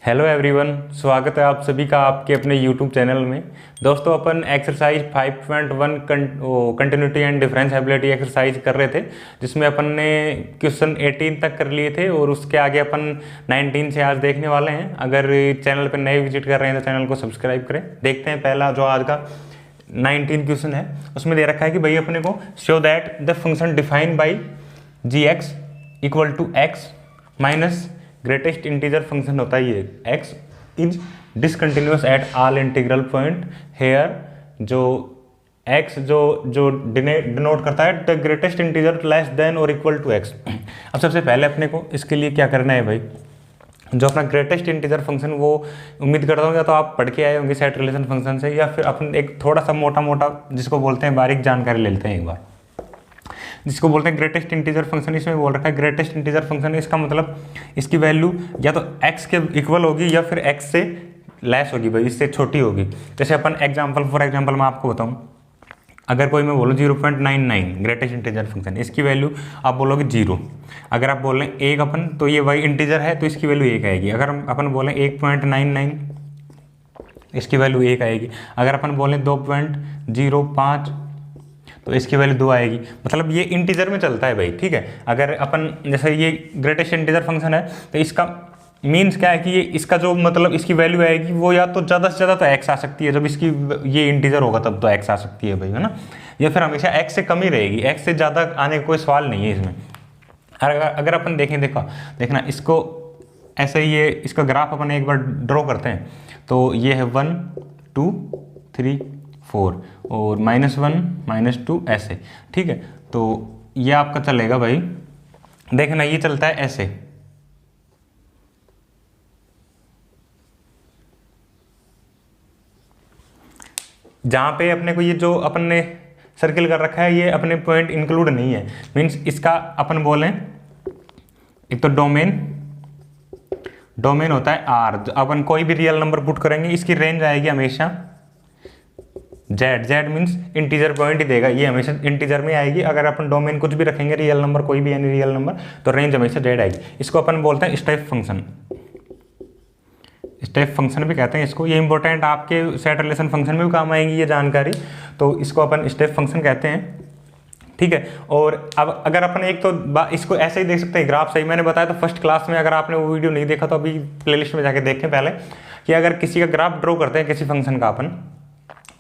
Hello everyone, स्वागत है आप सभी का आपके अपने यूट्यूब चैनल में। दोस्तों, अपन exercise 5.1 continuity and differentiability exercise कर रहे थे, जिसमें अपन ने क्वेश्चन 18 तक कर लिए थे और उसके आगे अपन 19 से आज देखने वाले हैं। अगर चैनल पर नए विजिट कर रहे हैं तो चैनल को सब्सक्राइब करें। देखते हैं पहला जो आज का 19 क्वेश्चन है, उसमें दे रखा है कि भाई अपने को show that the function defined by g x equal to x minus greatest integer function होता है ये x is discontinuous at all integral point here. जो x जो डिनोट करता है the greatest integer less than और इक्वल टू x। अब सबसे पहले अपने को इसके लिए क्या करना है भाई, जो अपना ग्रेटेस्ट इंटीजर फंक्शन, वो उम्मीद करता हूँ या तो आप पढ़ के आए होंगे सेट रिलेशन फंक्शन से, या फिर अपन एक थोड़ा सा मोटा जिसको बोलते हैं बारीक जानकारी ले लेते हैं एक बार, जिसको बोलते हैं ग्रेटेस्ट इंटीजर फंक्शन। इसमें बोल रखा है ग्रेटेस्ट इंटीजर फंक्शन, इसका मतलब इसकी वैल्यू या तो x के इक्वल होगी या फिर x से लेस होगी भाई, इससे छोटी होगी। जैसे अपन फॉर एग्जांपल मैं आपको बताऊं, अगर कोई मैं बोलूँ 0.99 ग्रेटेस्ट इंटीजर फंक्शन, इसकी वैल्यू आप बोलोगे 0। अगर आप बोलें 1 अपन, तो ये भाई इंटीजर है तो इसकी वैल्यू 1 आएगी। अगर अपन बोलें 1.99, इसकी वैल्यू 1 आएगी। अगर अपन बोलें 2.05, तो इसकी वैल्यू 2 आएगी। मतलब ये इंटीजर में चलता है भाई, ठीक है। अगर अपन जैसे ये ग्रेटेस्ट इंटीजर फंक्शन है तो इसका मीन्स क्या है कि ये इसका जो मतलब इसकी वैल्यू आएगी वो या तो ज़्यादा से ज़्यादा तो x आ सकती है, जब इसकी ये इंटीजर होगा तब तो x आ सकती है भाई, है ना। या फिर हमेशा x से कम ही रहेगी, x से ज़्यादा आने का कोई सवाल नहीं है इसमें। अगर अपन देखना इसको ऐसे, ये इसका ग्राफ अपन एक बार ड्रॉ करते हैं, तो ये है 1 2 3 4 और -1 -2 ऐसे, ठीक है। तो ये आपका चलेगा भाई, देखना ये चलता है ऐसे, जहाँ पे अपने को ये जो अपन ने सर्किल कर रखा है ये अपने पॉइंट इंक्लूड नहीं है। मीन्स इसका अपन बोलें, एक तो डोमेन होता है R। अपन कोई भी रियल नंबर पुट करेंगे, इसकी रेंज आएगी हमेशा Z मीन्स इंटीजर पॉइंट ही देगा, ये हमेशा इंटीजर में आएगी। अगर अपन डोमेन कुछ भी रखेंगे, रियल नंबर कोई भी यानी रियल नंबर, तो रेंज हमेशा Z आएगी। इसको अपन बोलते हैं स्टेप फंक्शन, स्टेप फंक्शन भी कहते हैं इसको। ये इंपॉर्टेंट आपके सेट रिलेशन फंक्शन में भी काम आएंगी ये जानकारी, तो इसको अपन स्टेप फंक्शन कहते हैं, ठीक है। और अब अगर अपन एक तो इसको ऐसे ही देख सकते हैं, ग्राफ सही मैंने बताया था फर्स्ट क्लास में। अगर आपने वो वीडियो नहीं देखा तो अभी प्लेलिस्ट में जाके देखें पहले, कि अगर किसी का ग्राफ ड्रॉ करते हैं किसी फंक्शन का अपन,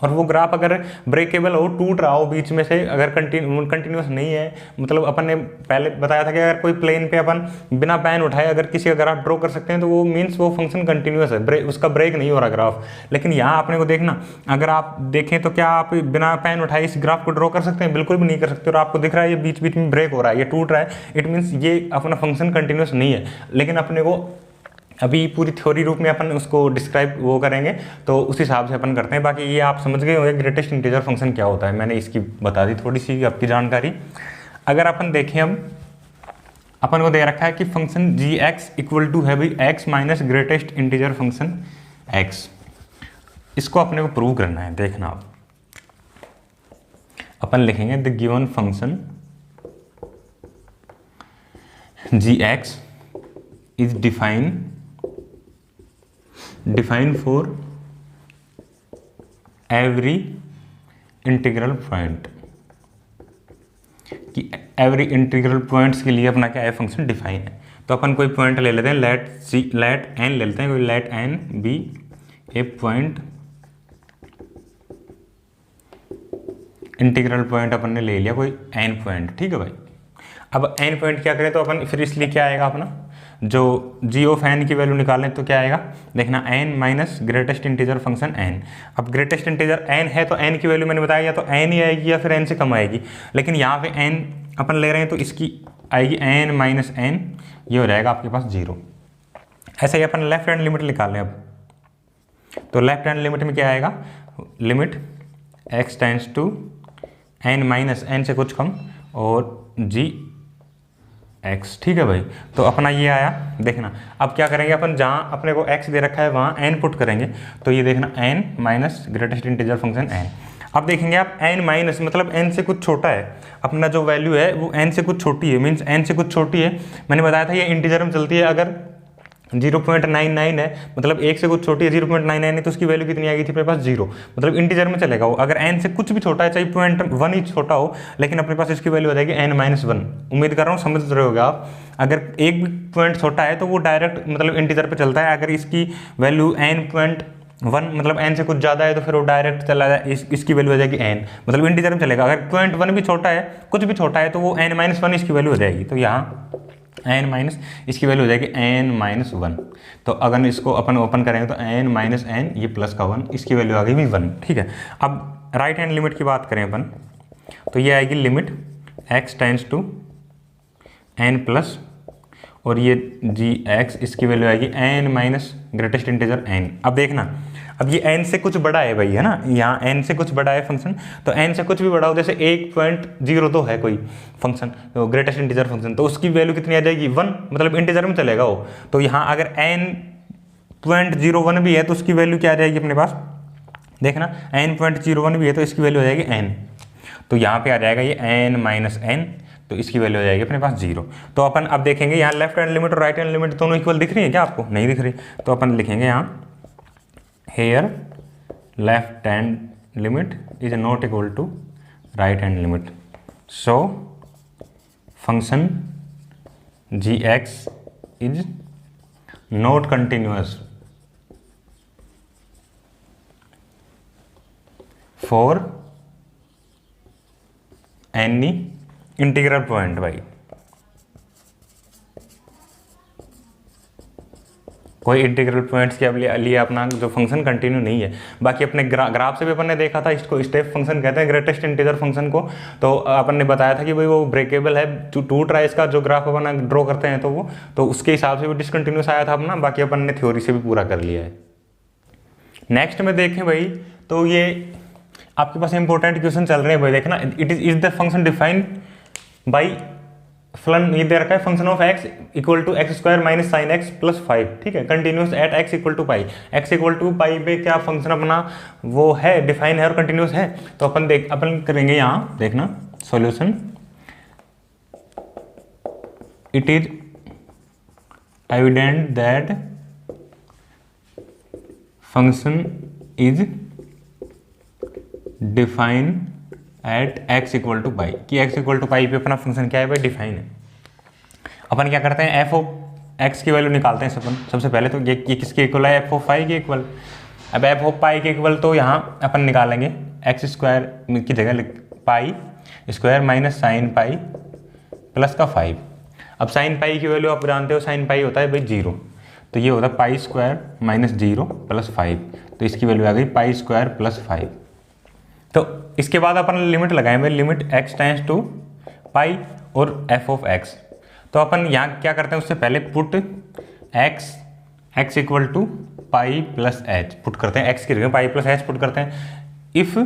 और वो ग्राफ अगर ब्रेकेबल हो, टूट रहा हो बीच में से, अगर कंटिन्यूस नहीं है, मतलब अपन ने पहले बताया था कि अगर कोई प्लेन पे अपन बिना पेन उठाए अगर किसी का ग्राफ ड्रॉ कर सकते हैं तो वो मीन्स वो फंक्शन कंटिन्यूस है, उसका ब्रेक नहीं हो रहा ग्राफ। लेकिन यहाँ आपने को देखना, अगर आप देखें तो क्या आप बिना पेन उठाए इस ग्राफ को ड्रॉ कर सकते हैं? बिल्कुल भी नहीं कर सकते। और आपको दिख रहा है ये बीच बीच में ब्रेक हो रहा है, ये टूट रहा है, इट मीन्स ये अपना फंक्शन कंटिन्यूस नहीं है। लेकिन अपने को अभी पूरी थ्योरी रूप में अपन उसको डिस्क्राइब वो करेंगे, तो उस हिसाब से अपन करते हैं। बाकी ये आप समझ गए होंगे ग्रेटेस्ट इंटीजर फंक्शन क्या होता है, मैंने इसकी बता दी थोड़ी सी आपकी जानकारी। अगर अपन देखें, अब अपन को दे रखा है कि function g x equal to है भाई x minus greatest integer function x. इसको अपने को प्रूव करना है। देखना आप, अपन लिखेंगे the given function g x is define for every integral point, कि एवरी इंटीग्रल पॉइंट्स के लिए अपना क्या है, फंक्शन डिफाइन है। तो अपन कोई पॉइंट ले लेते हैं, लेट एन ले लेते हैं, कोई late N B a point, integral point अपन ने ले लिया कोई एन पॉइंट, ठीक है भाई। अब एन पॉइंट क्या करें, तो अपन फिर इसलिए क्या आएगा अपना, जो जी ऑफ एन की वैल्यू निकालें तो क्या आएगा, देखना n minus greatest integer function n. अब ग्रेटेस्ट इंटीजर एन है तो एन की वैल्यू मैंने बताया या तो एन ही आएगी या फिर एन से कम आएगी। लेकिन यहाँ पे एन अपन ले रहे हैं तो इसकी आएगी एन माइनस एन, ये हो जाएगा आपके पास 0। ऐसे ही अपन लेफ्ट हैंड लिमिट निकालें अब, तो लेफ्ट हैंड लिमिट में क्या आएगा, limit x tends to n minus n से कुछ कम और जी x, ठीक है भाई। तो अपना ये आया। देखना अब क्या करेंगे अपन, जहाँ अपने को x दे रखा है वहाँ n पुट करेंगे, तो ये देखना n minus greatest integer function n। अब देखेंगे आप n माइनस मतलब n से कुछ छोटा है, अपना जो वैल्यू है वो n से कुछ छोटी है, मीन्स n से कुछ छोटी है। मैंने बताया था ये इंटीजर में चलती है, अगर 0.99 है, मतलब 1 से कुछ छोटी है, 0.99 है, तो उसकी वैल्यू कितनी आएगी थी अपने पास 0, मतलब इंटीजर में चलेगा वो। अगर n से कुछ भी छोटा है, चाहे 0.1 ही छोटा हो, लेकिन अपने पास इसकी वैल्यू हो जाएगी n-1। उम्मीद कर रहा हूँ समझ रहे होगे आप। अगर एक भी पॉइंट छोटा है तो वो डायरेक्ट मतलब इंटीजर पे चलता है। अगर इसकी वैल्यू n.1 मतलब n से कुछ ज़्यादा है तो फिर वो डायरेक्ट चला जाए, इसकी वैल्यू हो जाएगी n, मतलब इंटीजर में चलेगा। अगर 0.1 भी छोटा है, कुछ भी छोटा है, तो वो n-1 इसकी वैल्यू हो जाएगी। तो यहाँ n- इसकी वैल्यू हो जाएगी n-1। तो अगर इसको अपन ओपन करेंगे तो n-n ये प्लस का 1, इसकी वैल्यू आ गई 1। ठीक है, अब राइट हैंड लिमिट की बात करें अपन, तो ये आएगी limit x tends to n plus, और ये gx इसकी वैल्यू आएगी n- ग्रेटेस्ट इंटीजर n। अब देखना, अब ये n से कुछ बड़ा है भाई, है ना, यहाँ n से कुछ बड़ा है फंक्शन, तो n से कुछ भी बड़ा हो, जैसे 1.02 है कोई फंक्शन, तो ग्रेटेस्ट इंटीजर फंक्शन, तो उसकी वैल्यू कितनी आ जाएगी 1, मतलब इंटीजर में चलेगा वो। तो यहाँ अगर n.01 भी है तो उसकी वैल्यू क्या आ जाएगी अपने पास, देखना n.01 भी है तो इसकी वैल्यू हो जाएगी n। तो यहाँ पे आ जाएगा ये n-n, तो इसकी वैल्यू हो जाएगी अपने पास 0। तो अपन अब देखेंगे यहाँ लेफ्ट हैंड लिमिट और राइट हैंड लिमिट दोनों इक्वल दिख रही है क्या आपको, नहीं दिख रही, तो अपन लिखेंगे यहाँ here left hand limit is not equal to right hand limit, so function gx is not continuous for any integral point भाई, कोई इंटीग्रल पॉइंट्स के लिए अपना जो फंक्शन कंटिन्यू नहीं है। बाकी अपने ग्राफ से भी अपन ने देखा था, इसको स्टेप फंक्शन कहते हैं ग्रेटेस्ट इंटीजर फंक्शन को। तो अपन ने बताया था कि भाई वो ब्रेकेबल है, 2 ट्राइस का जो ग्राफ अपन ड्रॉ करते हैं तो वो, तो उसके हिसाब से भी डिसकंटिन्यूस आया था अपना। बाकी अपन ने थ्योरी से भी पूरा कर लिया है। नेक्स्ट में देखें भाई, तो ये आपके पास इंपॉर्टेंट क्वेश्चन चल रहे हैं भाई, देखना, is the function defined by फलन, ये दे रखा है function of x equal to x square minus sine x plus 5। ठीक है, continuous at x equal to pi, x equal to pi पे क्या फंक्शन अपना वो है, डिफाइन है और कंटिन्यूस है। तो अपन करेंगे यहाँ, देखना solution, it is evident that function is define at x equal to pi, कि x इक्वल टू पाई पे अपना फंक्शन क्या है भाई, डिफाइन है। अपन क्या करते हैं, f ऑफ x की वैल्यू निकालते हैं अपन सबसे पहले। तो ये किसके इक्वल है, f ऑफ पाई के इक्वल। अब f ऑफ पाई के इक्वल, तो यहाँ अपन निकालेंगे एक्स स्क्वायर की जगह pi square minus sine pi plus का 5। अब साइन पाई की वैल्यू आप जानते हो, साइन पाई होता है भाई 0, तो ये होता है पाई स्क्वायर माइनस 0 प्लस 5, तो इसकी वैल्यू आ गई पाई स्क्वायर प्लस 5। तो इसके बाद अपन लिमिट लगाएंगे, लिमिट x टेंड्स टू पाई और f ऑफ x। तो अपन यहाँ क्या करते हैं, उससे पहले put x equal to pi plus h put करते हैं, x की जगह पाई प्लस एच पुट करते हैं। इफ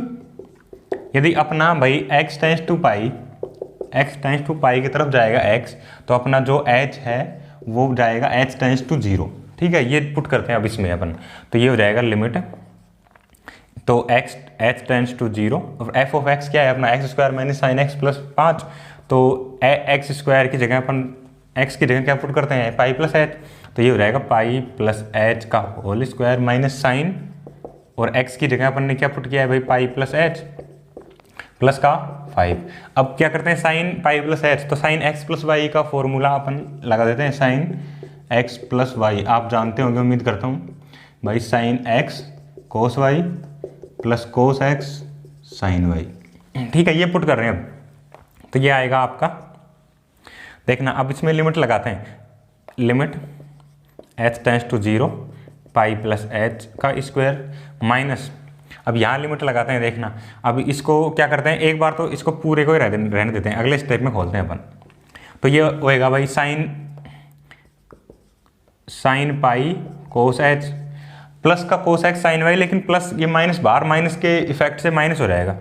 यदि अपना भाई x टेंड्स टू पाई की तरफ जाएगा x, तो अपना जो h है वो जाएगा h टेंड्स टू 0। ठीक है, ये पुट करते हैं अब इसमें अपन, तो ये हो जाएगा लिमिट, तो h टेंड्स टू 0 और f ऑफ x क्या है अपना x square minus sine x plus 5। तो एक्स स्क्वायर की जगह अपन x की जगह क्या पुट करते हैं, पाई प्लस एच, तो ये हो जाएगा पाई प्लस एच का होल स्क्वायर माइनस साइन, और x की जगह अपन ने क्या पुट किया है भाई, पाई प्लस एच प्लस का 5। अब क्या करते हैं, साइन पाई प्लस एच, तो साइन एक्स प्लस वाई का फॉर्मूला अपन लगा देते हैं, साइन एक्स प्लस वाई आप जानते होंगे उम्मीद करता हूँ भाई, sine x cos y plus cos x sine y. ठीक है, ये पुट कर रहे हैं अब, तो ये आएगा आपका, देखना अब इसमें लिमिट लगाते हैं, limit h tends to 0 pi plus h का स्क्वायर माइनस, अब यहाँ लिमिट लगाते हैं, देखना अब इसको क्या करते हैं, एक बार तो इसको पूरे को ही रहने देते हैं, अगले स्टेप में खोलते हैं अपन। तो ये होएगा भाई साइन पाई कोस एच प्लस का कोस एक्स साइन वाई, लेकिन प्लस ये माइनस बाहर, माइनस के इफेक्ट से माइनस हो जाएगा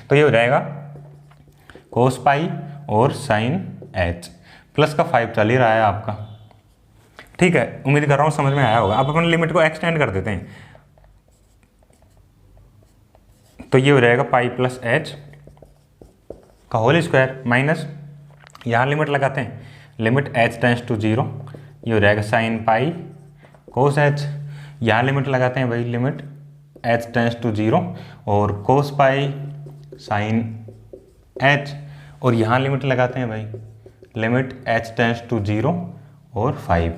तो ये हो जाएगा कोस पाई और साइन एच प्लस का 5 चल ही रहा है आपका। ठीक है, उम्मीद कर रहा हूँ समझ में आया होगा। अब अपन लिमिट को एक्सटेंड कर देते हैं, तो ये हो जाएगा पाई प्लस एच का होल स्क्वायर माइनस, यहाँ लिमिट लगाते हैं, लिमिट h टेंड्स टू 0 ये हो जाएगा साइन पाई कोस एच। यहाँ लिमिट लगाते हैं भाई, लिमिट एच टेंस टू 0 और कोस पाई साइन एच, और यहाँ लिमिट लगाते हैं भाई, लिमिट एच टेंस टू 0 और 5।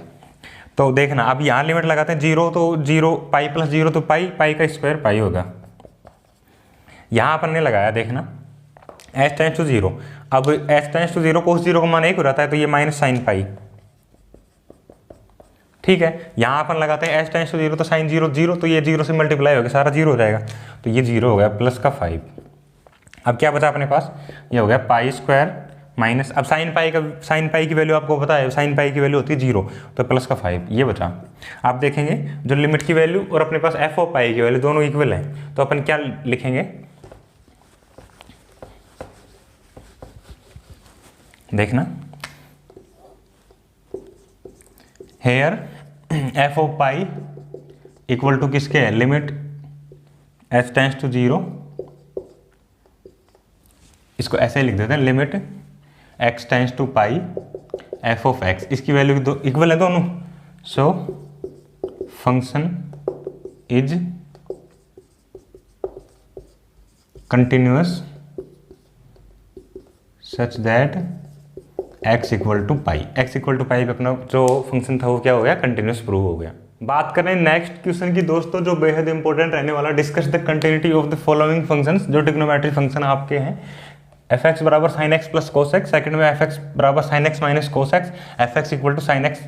तो देखना अब यहाँ लिमिट लगाते हैं 0, तो 0 पाई प्लस 0 तो पाई, पाई का स्क्वायर पाई होगा। यहाँ अपन ने लगाया, देखना एच टेंस टू 0, अब एच टेंस टू 0 कोस 0 का मान 1 हो जाता है, तो ये माइनस साइन पाई। ठीक है, यहाँ अपन लगाते हैं एच टेंस टू 0 तो साइन 0 0, तो ये 0 से मल्टीप्लाई हो गया, सारा 0 हो जाएगा, तो ये 0 हो गया प्लस का 5। अब क्या बचा अपने पास, ये हो गया पाई स्क्वायर माइनस, अब साइन पाई की वैल्यू आपको पता है, साइन पाई की वैल्यू होती है 0, तो प्लस का 5 ये बचा। आप देखेंगे जो लिमिट की वैल्यू और अपने पास एफ ऑफ पाई की वैल्यू दोनों इक्वल है, तो अपन क्या लिखेंगे, देखना here f of pi equal to किसके है, लिमिट एच टेंस टू 0, इसको ऐसे ही लिख देते हैं, limit x tends to pi f of x, इसकी वैल्यू दो इक्वल है दोनों, so function is continuous such that x equal to pi, x equal to pi पे अपना जो फंक्शन था वो क्या हो गया, कंटिन्यूस प्रूव हो गया। बात करें नेक्स्ट क्वेश्चन की दोस्तों, जो बेहद इंपॉर्टेंट रहने वाला, discuss the continuity of the following functions, जो ट्रिग्नोमेट्रिक फंक्शन आपके हैं, एफ एक्स बराबर sine x plus cos x, second में एफ एक्स बराबर sine x minus cos x, f x equal to sine x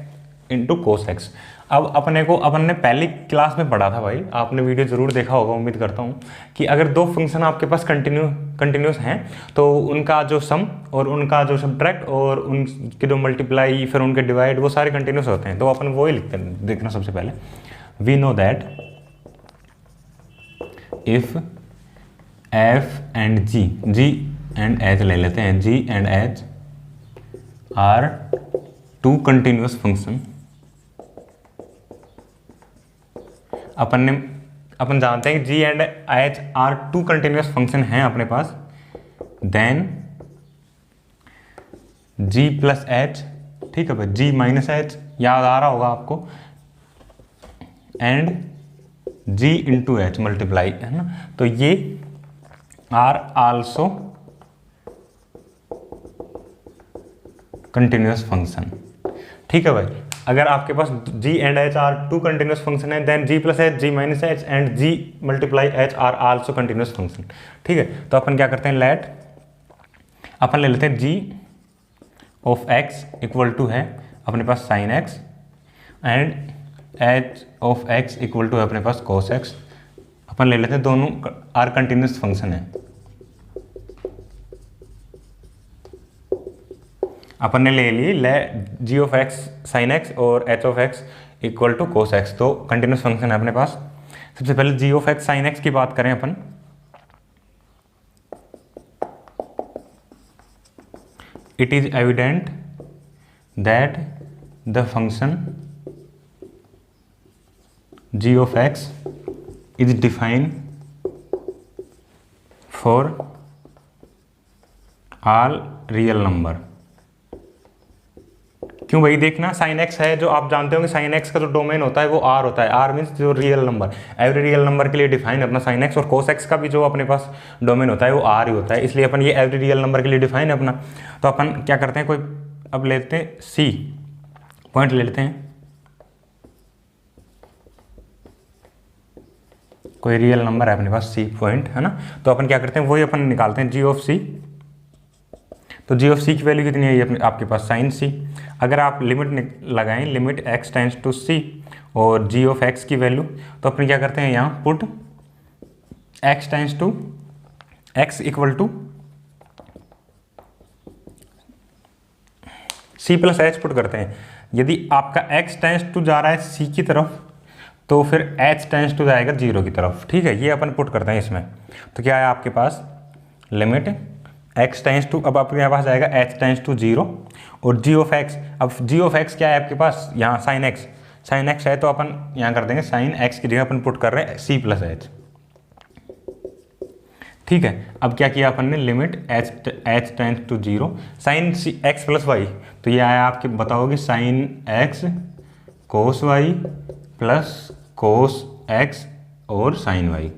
into cos x. अब अपन ने पहली क्लास में पढ़ा था भाई, आपने वीडियो जरूर देखा होगा, उम्मीद करता हूँ, कि अगर दो फंक्शन आपके पास कंटिन्यूस हैं तो उनका जो सम और उनका जो सब्ट्रैक्ट और उनके जो मल्टीप्लाई फिर उनके डिवाइड, वो सारे कंटिन्यूस होते हैं। तो अपन वही लिखते हैं, देखना सबसे पहले, we know that if f and g and h ले लेते हैं, g and h are two continuous function, अपन जानते हैं कि g and h are two continuous function हैं अपने पास, देन जी प्लस एच, ठीक है भाई, जी माइनस एच याद आ रहा होगा आपको, and g into h multiply, है ना, तो ये आर आल्सो कंटिन्यूस फंक्शन। ठीक है भाई, अगर आपके पास g and h are two continuous function है, then g plus h, g minus h and g multiply h are also continuous function. ठीक है, तो अपन क्या करते हैं, लेट अपन ले लेते हैं g of x equal to है अपने पास sine x and h of x equal to है अपने पास cos x। अपन ले लेते हैं, दोनों आर कंटिन्यूस फंक्शन है, अपन ने ले ली g of x sine x और h of x equal to cos x, तो कंटिन्यूस फंक्शन है अपने पास। सबसे पहले g of x sine x की बात करें अपन, it is evident that the function g of x is defined for all real number. क्यों भाई, देखना साइन एक्स है, जो आप जानते होंगे साइन एक्स का जो डोमेन होता है वो आर होता है, आर मीन्स जो real number, every real number के लिए डिफाइन है अपना साइन एक्स, और कोस एक्स का भी जो अपने पास डोमेन होता है वो आर ही होता है, इसलिए अपन ये एवरी रियल नंबर के लिए डिफाइन है अपना। तो अपन क्या करते हैं, कोई अब लेते हैं सी पॉइंट ले लेते हैं, कोई रियल नंबर है अपने पास सी पॉइंट, है ना, तो अपन क्या करते हैं, वही अपन निकालते हैं जी ऑफ सी। तो जी ऑफ सी की वैल्यू कितनी है, ये आपके पास साइन सी। अगर आप लिमिट लगाएं, limit x tends to c और जी ऑफ एक्स की वैल्यू, तो अपन क्या करते हैं, यहाँ put x tends to x equal to c plus h put करते हैं। यदि आपका एक्स टेंस टू जा रहा है सी की तरफ, तो फिर एच टेंस टू जाएगा 0 की तरफ। ठीक है, ये अपन पुट करते हैं इसमें, तो क्या है आपके पास, लिमिट एक्स टेंस टू, अब आपके पास जाएगा एच टेंस टू 0 और जी ऑफ एक्स, अब जी ऑफ एक्स क्या है आपके पास, यहाँ साइन एक्स है, तो अपन यहाँ कर देंगे साइन एक्स की जगह अपन पुट कर रहे हैं सी प्लस एच। ठीक है, अब क्या किया अपन ने, limit h tends to 0 sine x plus y, तो ये आया आपके बताओगे sine x cos y plus cos x और साइन y।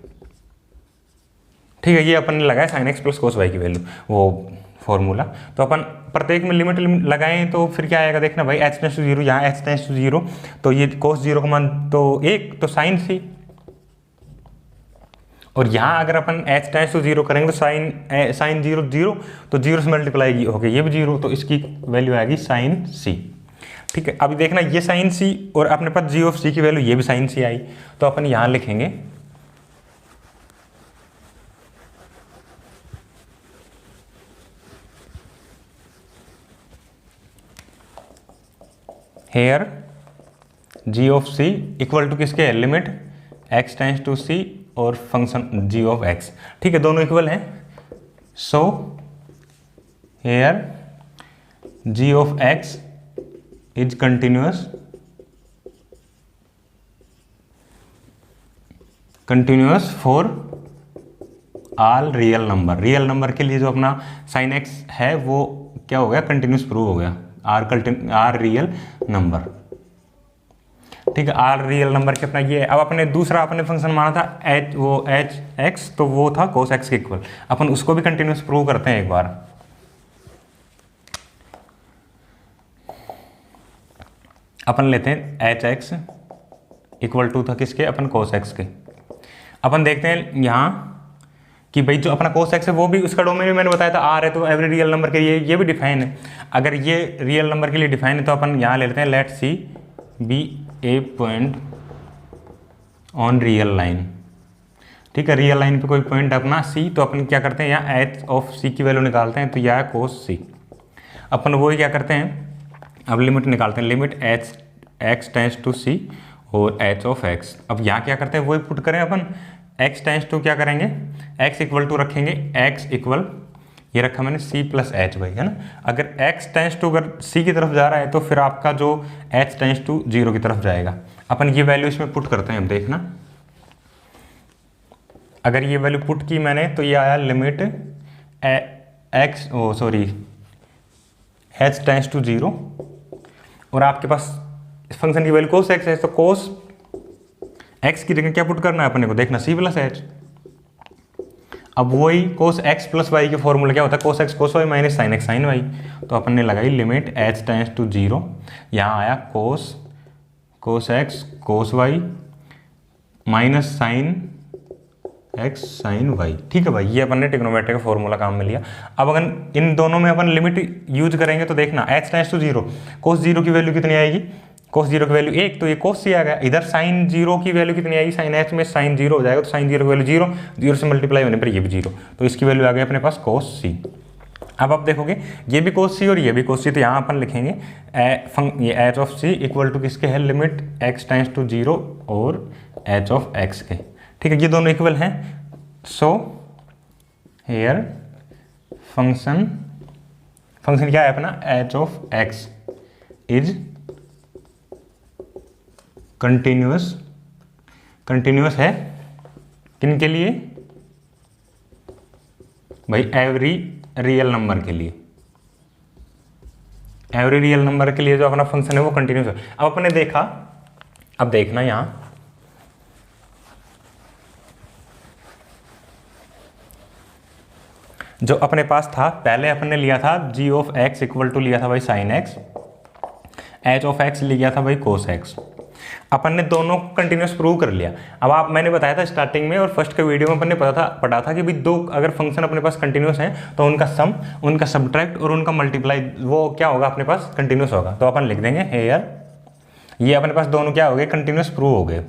ठीक है, ये अपन ने लगाया sine x plus cos y की वैल्यू, वो फॉर्मूला। तो अपन प्रत्येक में लिमिट लगाएं तो फिर क्या आएगा देखना भाई, h टेंड्स टू 0, यहाँ h टेंड्स टू 0, तो ये कोस 0 का मान तो 1, तो साइन c, और यहाँ अगर अपन h टेंड्स टू 0 करेंगे तो साइन 0 0, तो 0 से मल्टीप्लाई हो गया ये भी 0, तो इसकी वैल्यू आएगी साइन c। ठीक है, अभी देखना ये साइन c और अपने पास g ऑफ c की वैल्यू ये भी साइन c आई, तो अपन यहाँ लिखेंगे here g of c equal to किसके है, limit x tends to c और फंक्शन g ऑफ x। ठीक है, दोनों इक्वल हैं, so here g of x is continuous for all real number. Real number के लिए जो अपना साइन x है वो क्या हो गया, कंटिन्यूअस प्रूव हो गया, आर रियल नंबर। ठीक है, आर रियल नंबर के अपना ये है। अब अपने दूसरा अपने फंक्शन माना था एच एक्स, तो वो था कोस एक्स के इक्वल, अपन उसको भी कंटिन्यूअस प्रूव करते हैं एक बार। अपन लेते हैं एच एक्स इक्वल टू था किसके, अपन कोस एक्स के। अपन देखते हैं यहाँ कि भाई जो अपना कोस एक्स है वो भी उसका डोमेन भी मैंने बताया था आर है, तो एवरी रियल नंबर के लिए ये भी डिफाइन है। अगर ये रियल नंबर के लिए डिफाइन है तो अपन यहाँ ले लेते हैं let c be a point on real line. ठीक है, रियल लाइन पे कोई पॉइंट अपना सी, तो अपन क्या करते हैं यहाँ एच ऑफ सी की वैल्यू निकालते हैं, तो यह है कोस सी। अपन वही क्या करते हैं, अब लिमिट निकालते हैं, limit h x tends to c और एच ऑफ एक्स। अब यहाँ क्या करते हैं वही पुट करें अपन, x टेंड्स टू क्या करेंगे, x इक्वल टू रखेंगे, x इक्वल ये रखा मैंने c प्लस एच भाई, है ना। अगर x टेंड्स टू अगर c की तरफ जा रहा है तो फिर आपका जो h टेंड्स टू 0 की तरफ जाएगा। अपन ये वैल्यू इसमें पुट करते हैं, अब देखना अगर ये वैल्यू पुट की मैंने तो ये आया लिमिट h टेंड्स टू 0, और आपके पास इस फंक्शन की वैल्यू कोस x है, तो कोस x की जगह क्या पुट करना है अपने को, देखना c प्लस एच। अब वही कोस x प्लस वाई के फॉर्मूला क्या होता है, cos x cos y minus sine x sine y. तो अपन ने लगाई लिमिट h टेंड्स टू 0, यहाँ आया cos x cos y minus sine x sine y. ठीक है भाई, ये अपन ने ट्रिग्नोमेट्री का फॉर्मूला काम में लिया। अब अगर इन दोनों में अपन लिमिट यूज करेंगे तो देखना h टेंड्स टू 0, कोस 0 की वैल्यू कितनी आएगी, कोस 0 की वैल्यू 1, तो ये कोस सी आ गया। इधर साइन 0 की वैल्यू कितनी आएगी, साइन एच में साइन 0 हो जाएगा, तो साइन 0 की वैल्यू 0, 0 से मल्टीप्लाई होने पर ये भी 0, तो इसकी वैल्यू आ गई अपने पास कोस सी। अब आप देखोगे ये भी कोस सी और ये भी कोस सी, तो यहाँ अपन लिखेंगे ये h of c equal to किसके है, लिमिट x टेंड्स टू 0 और एच ऑफ x के। ठीक है, ये दोनों इक्वल हैं, सो हेयर फंक्शन क्या है अपना, H of x is continuous है किन के लिए भाई, एवरी रियल नंबर के लिए। एवरी रियल नंबर के लिए जो अपना फंक्शन है वो कंटिन्यूअस है। अब अपने देखा, अब देखना यहां जो अपने पास था, पहले अपन ने लिया था g of x equal to लिया था भाई sine x, h of x लिया था भाई कोस x। अपन ने दोनों कंटिन्यूअस प्रूव कर लिया। अब आप मैंने बताया था स्टार्टिंग में और फर्स्ट के वीडियो में अपन ने पढ़ा था कि भाई दो अगर फंक्शन अपने पास कंटिन्यूअस हैं तो उनका सम, उनका सब्ट्रैक्ट और उनका मल्टीप्लाई वो क्या होगा अपने पास, कंटिन्यूअस होगा। तो अपन लिख देंगे हेयर, ये अपने पास दोनों क्या हो गए, कंटिन्यूअस प्रूव हो गए।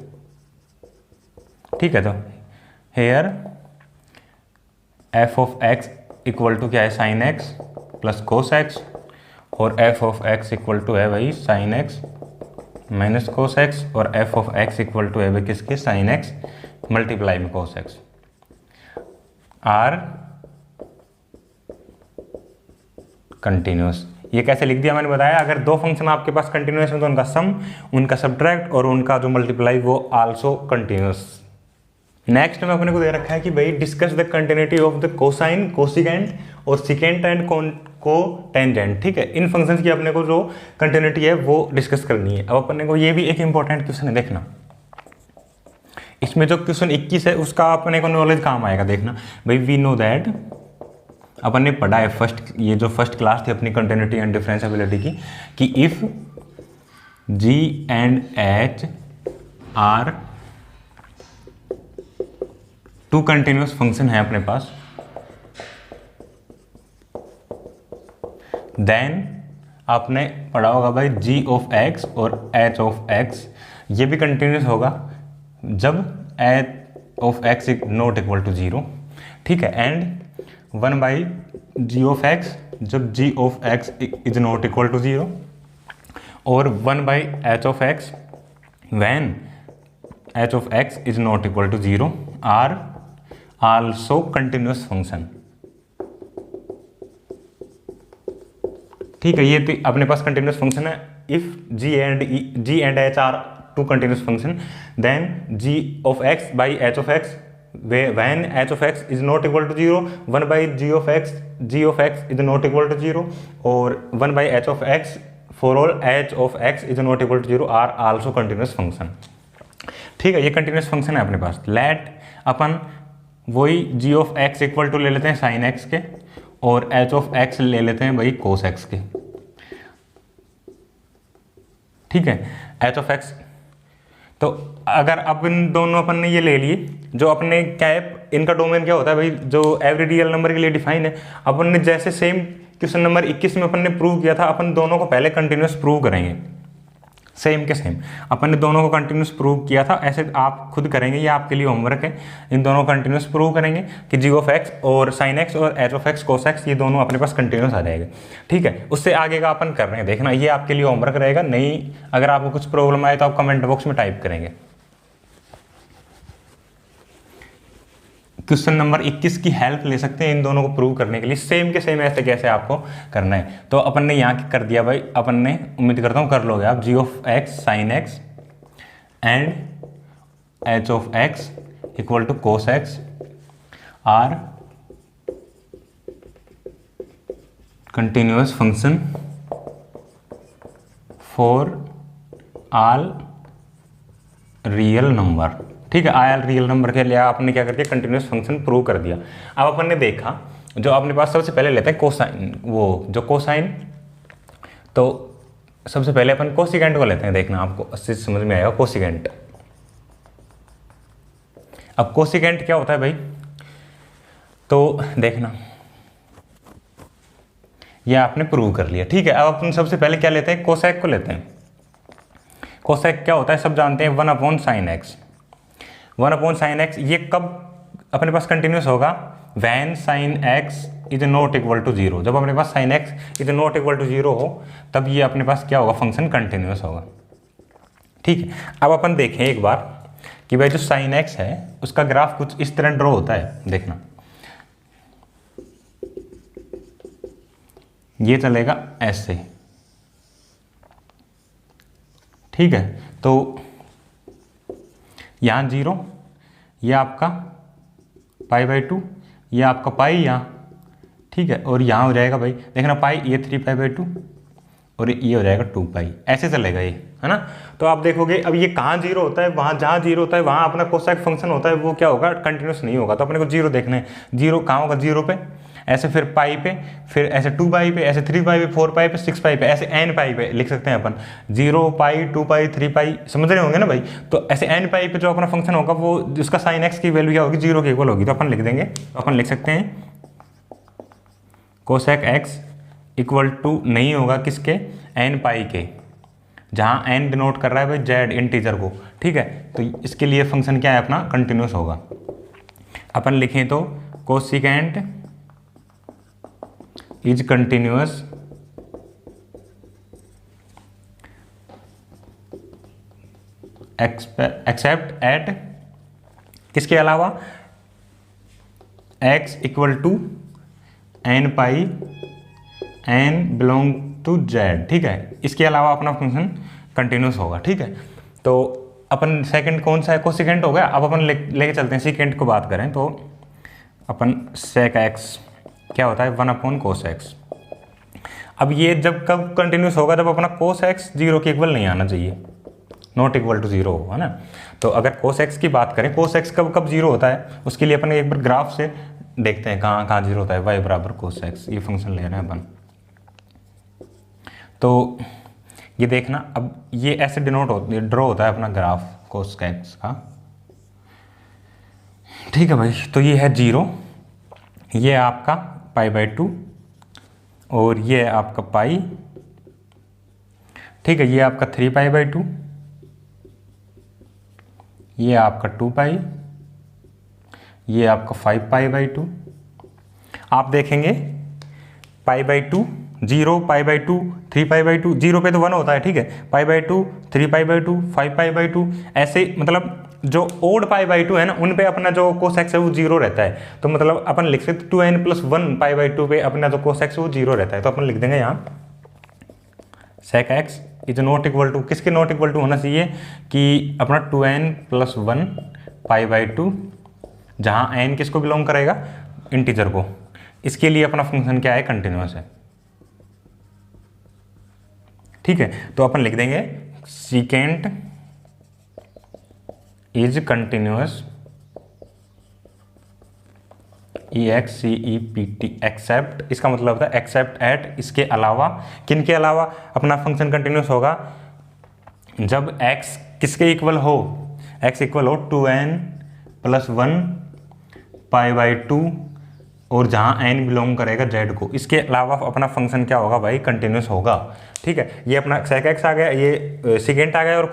ठीक है, तो here f of x equal to क्या है, sine x plus cos x, और f of x equal to है भाई sine x minus cos x, और f of x equal to है भाई किसके, साइन एक्स मल्टीप्लाई में कोस एक्स, आर कंटिन्यूअस। ये कैसे लिख दिया मैंने बताया, अगर दो फंक्शन आपके पास कंटिन्यूअस है तो उनका सम, उनका सब्ट्रैक्ट और उनका जो मल्टीप्लाई वो आल्सो कंटिन्यूअस। नेक्स्ट में अपने को दे रखा है कि भाई discuss the continuity of the cosine, cosecant और सिकेंट एंड को टेंजेंट। ठीक है, इन फंक्शंस की अपने को जो कंटिन्यूटी है वो डिस्कस करनी है। अब अपने को ये भी एक इंपॉर्टेंट क्वेश्चन है, देखना इसमें जो क्वेश्चन 21 है उसका अपने को नॉलेज काम आएगा। देखना भाई, वी नो दैट, अपन ने पढ़ा है ये जो फर्स्ट क्लास थी अपनी कंटिन्यूटी एंड डिफरेंशिएबिलिटी की, कि if g and h are two continuous function है अपने पास, देन आपने पढ़ा होगा भाई जी ऑफ एक्स और एच ऑफ एक्स ये भी कंटिन्यूस होगा जब h of x is not equal to 0। ठीक है, and 1 by g of x जब g of x is not equal to 0, और 1 by h of x when h of x is not equal to 0 are also continuous function. ठीक है, ये तो अपने पास कंटिन्यूस फंक्शन है। If g and h are two continuous function, then g of x by h of x when h of x is not equal to 0, 1 by g of x is not equal to 0, और 1 by h of x for all h of x is not equal to 0 are also continuous function। ठीक है, ये continuous function है अपने पास। Late अपन वही g of x equal to ले लेते हैं साइन x के, और h of x ले लेते हैं भाई cos x के। ठीक है, h of x, तो अगर अपन दोनों अपन ने ये ले लिए, जो अपने क्या है, इनका डोमेन क्या होता है भाई, जो एवरी रियल नंबर के लिए डिफाइन है। अपन ने जैसे सेम क्वेश्चन नंबर 21 में अपन ने प्रूव किया था, अपन दोनों को पहले कंटिन्यूस प्रूव करेंगे, सेम के सेम अपन ने दोनों को कंटिन्यूस प्रूव किया था। ऐसे आप खुद करेंगे, ये आपके लिए होमवर्क है। इन दोनों को कंटिन्यूस प्रूव करेंगे कि जी ऑफ एक्स और साइन एक्स और h of x cos x ये दोनों अपने पास कंटिन्यूस आ जाएगा। ठीक है, उससे आगे का अपन कर रहे हैं, देखना ये आपके लिए होमवर्क रहेगा। नहीं, अगर आपको कुछ प्रॉब्लम आए तो आप कमेंट बॉक्स में टाइप करेंगे। क्वेश्चन नंबर 21 की हेल्प ले सकते हैं इन दोनों को प्रूव करने के लिए, सेम के सेम ऐसे कैसे आपको करना है। तो अपन ने यहाँ कर दिया भाई, अपन ने, उम्मीद करता हूँ कर लोगे आप, g of x sine x and h of x equal to cos x are continuous function for all real number. ठीक है, आयल रियल नंबर के लिए आपने क्या कर दिया, कंटिन्यूस फंक्शन प्रूव कर दिया। अब अपन ने देखा, जो अपने पास सबसे पहले लेते हैं कोसाइन, वो जो कोसाइन, तो सबसे पहले अपन कोसिकेंट को लेते हैं। देखना आपको अच्छे से समझ में आएगा कोसिकेंट। अब कोसिकेंट क्या होता है भाई, तो देखना ये आपने प्रूव कर लिया। ठीक है, अब अपन सबसे पहले क्या लेते हैं, कोसेक को लेते हैं। कोसेक क्या होता है सब जानते हैं, 1 upon sine x. 1 upon sine x ये कब अपने पास कंटिन्यूस होगा, when sine x is not equal to 0। जब अपने पास sine x is not equal to 0 हो, तब ये अपने पास क्या होगा, फंक्शन कंटिन्यूस होगा। ठीक है, अब अपन देखें एक बार कि भाई जो साइन एक्स है उसका ग्राफ कुछ इस तरह ड्रॉ होता है। देखना ये चलेगा ऐसे। ठीक है, तो यहाँ 0, ये आपका π/2, ये आपका पाई यहाँ। ठीक है, और यहाँ हो जाएगा भाई, देखना पाई, ये 3π/2 और ये हो जाएगा 2π, ऐसे चलेगा ये, है ना। तो आप देखोगे अब ये कहाँ 0 होता है, वहाँ जहाँ 0 होता है वहाँ अपना कोसेक फंक्शन होता है, वो क्या होगा, कंटिन्यूस नहीं होगा। तो अपने को 0 देखना है, 0 कहाँ होगा, 0 पे, ऐसे फिर पाई पे, फिर ऐसे 2π पे, ऐसे 3π पे, 4π पे, 6π पे, ऐसे nπ पे लिख सकते हैं अपन। 0π 2π 3π, समझ रहे होंगे ना भाई। तो ऐसे nπ पे जो अपना फंक्शन होगा वो उसका साइन एक्स की वैल्यू क्या होगी, 0 के इक्वल होगी। तो अपन लिख देंगे, तो अपन लिख सकते हैं कोसेक एक्स इक्वल टू नहीं होगा किसके, nπ के, जहाँ n डिनोट कर रहा है भाई जेड इंटीजर को। ठीक है, तो इसके लिए फंक्शन क्या है अपना, कंटिन्यूस होगा। अपन लिखें तो cosecant is continuous except at किसके अलावा, x equal to nπ n belong to z। ठीक है, इसके अलावा अपना फंक्शन कंटिन्यूस होगा। ठीक है, तो अपन सेकंड कौन सा है, कोसेकेंट हो गया। अब अपन लेके चलते हैं सीकेंट को बात करें तो अपन सेक एक्स क्या होता है 1 कोस एक्स। अब ये जब कब कंटिन्यूस होगा, जब अपना कोस एक्स 0 के इक्वल नहीं आना चाहिए, नॉट इक्वल टू 0 होगा ना। तो अगर कोस एक्स की बात करें, कोस एक्स कब कब 0 होता है उसके लिए अपन एक बार ग्राफ से देखते हैं कहाँ कहाँ 0 होता है। y बराबर कोस एक्स, ये फंक्शन ले रहे हैं अपन। तो ये देखना, अब ये ऐसे ड्रॉ होता है अपना ग्राफ कोस एक्स का, ठीक है भाई। तो ये है 0, ये आपका π/2 और ये आपका पाई, ठीक है। ये आपका 3π/2, ये आपका 2π, ये आपका 5π/2। आप देखेंगे π/2 0, π/2 3π/2, 0 पे तो 1 होता है, ठीक है। π/2 3π/2 5π/2, ऐसे मतलब जो ओड π/2 है ना, उन पे अपना जो कोस एक्स है वो 0 रहता है। तो मतलब अपन लिख सकते 2n + 1 π/2 पे अपना जो कोस एक्स है वो 0 रहता है। तो अपन लिख देंगे यहाँ sec x is not equal to, किसके नॉट इक्वल टू होना चाहिए कि अपना 2n + 1 π/2, जहाँ n किसको बिलोंग करेगा, इंटीजर को। इसके लिए अपना फंक्शन क्या है, कंटिन्यूस है, ठीक है। तो अपन लिख देंगे secant is continuous EXCEPT except, इसका मतलब होता है एक्सेप्ट एट, इसके अलावा, किन के अलावा अपना फंक्शन कंटिन्यूस होगा, जब x किसके इक्वल हो, x इक्वल हो 2n + 1 π/2 और जहाँ n बिलोंग करेगा z को। इसके अलावा अपना फंक्शन क्या होगा भाई, कंटिन्यूस होगा, ठीक है। ये अपना सेक एक्स आ गया, ये सीकेंट आ गया और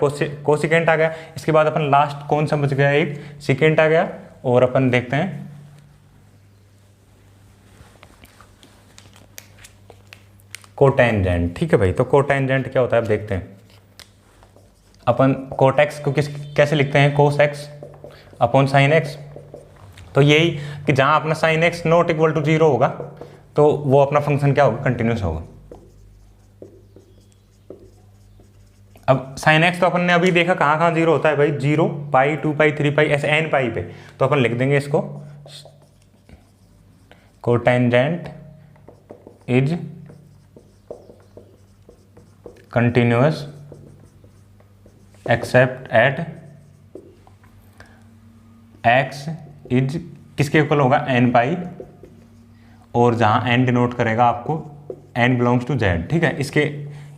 कोसिकेंट आ गया। इसके बाद अपन लास्ट कौन सा बच गया, एक सीकेंट आ गया। और अपन देखते हैं कोटेंजेंट, ठीक है भाई। तो कोटेंजेंट क्या होता है, अब देखते हैं। अपन कोट एक्स को कैसे लिखते हैं, cos x upon sine x. तो यही कि जहां अपना sine x not equal to 0 होगा तो वो अपना फंक्शन क्या होगा, कंटिन्यूस होगा। अब साइन एक्स तो अपन ने अभी देखा कहाँ कहाँ 0 होता है भाई, 0 पाई 2π 3π ऐसे n पाई पे। तो अपन लिख देंगे इसको cotangent is continuous accept eight x is किसके इक्वल होगा, n पाई, और जहां n डिनोट करेगा आपको n बिलोंग्स टू z, ठीक है।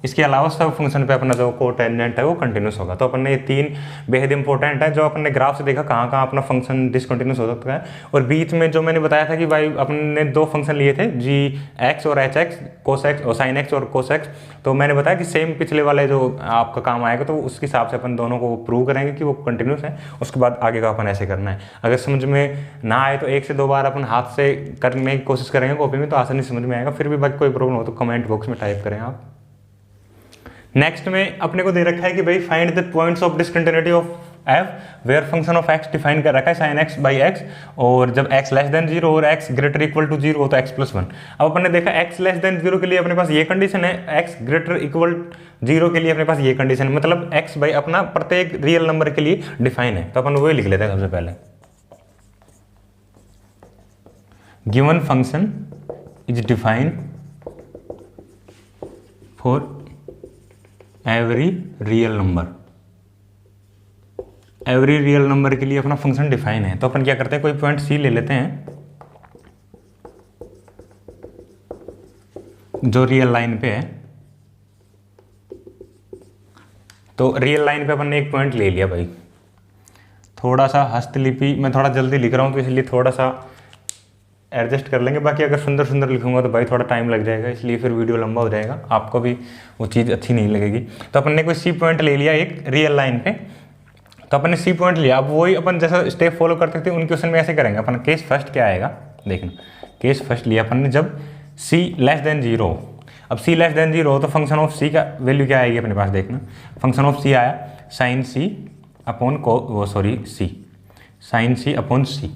इसके अलावा सब फंक्शन पे अपना जो कोटेंजेंट है वो कंटिन्यूस होगा। तो अपन ने ये 3 बेहद इंपॉर्टेंट है जो अपन ने ग्राफ से देखा कहाँ कहाँ अपना फंक्शन डिसकंटिन्यूस हो सकता है। और बीच में जो मैंने बताया था कि भाई अपन ने 2 फंक्शन लिए थे g(x) और h(x), cos x और sin x और cos x। तो मैंने बताया कि सेम पिछले वाले जो आपका काम आएगा तो उसके हिसाब से अपन दोनों को प्रूव करेंगे कि वो कंटिन्यूस है। उसके बाद आगे का अपन ऐसे करना है। अगर समझ में ना आए तो 1 से 2 बार अपन हाथ से करने की कोशिश करेंगे कॉपी में, तो आसानी समझ में आएगा। फिर भी बाकी कोई प्रॉब्लम हो तो कमेंट बॉक्स में टाइप करें आप। नेक्स्ट में अपने को दे रखा है कि भाई find the points of discontinuity of f where function of x define कर रखा है sin x by x, और जब x लेस देन 0 और x ग्रेटर इक्वल टू 0 हो तो x + 1। अब अपन ने देखा x लेस देन 0 के लिए अपने पास ये कंडीशन है, x ग्रेटर इक्वल 0 के लिए अपने पास ये कंडीशन है, मतलब x भाई अपना प्रत्येक रियल नंबर के लिए डिफाइन है। तो अपन वही लिख लेते हैं सबसे पहले, given function is define for every real number. Every real number के लिए अपना फंक्शन डिफाइन है। तो अपन क्या करते हैं, कोई पॉइंट सी ले लेते हैं जो रियल लाइन पे है। तो रियल लाइन पे अपन ने एक पॉइंट ले लिया भाई। थोड़ा सा हस्तलिपि मैं थोड़ा जल्दी लिख रहा हूँ तो इसलिए थोड़ा सा एडजस्ट कर लेंगे। बाकी अगर सुंदर सुंदर लिखूंगा तो भाई थोड़ा टाइम लग जाएगा, इसलिए फिर वीडियो लंबा हो जाएगा, आपको भी वो चीज़ अच्छी नहीं लगेगी। तो अपन ने कोई सी पॉइंट ले लिया एक रियल लाइन पे। तो अपन ने सी पॉइंट लिया। अब वही अपन जैसा स्टेप फॉलो करते थे उन क्वेश्चन में ऐसे करेंगे। अपन केस फर्स्ट क्या आएगा, देखना केस फर्स्ट लिया अपन ने जब c लेस देन 0। अब c लेस देन 0 हो तो फंक्शन ऑफ c का वैल्यू क्या आएगी अपने पास, देखना फंक्शन ऑफ c आया sine c upon c sine c upon c,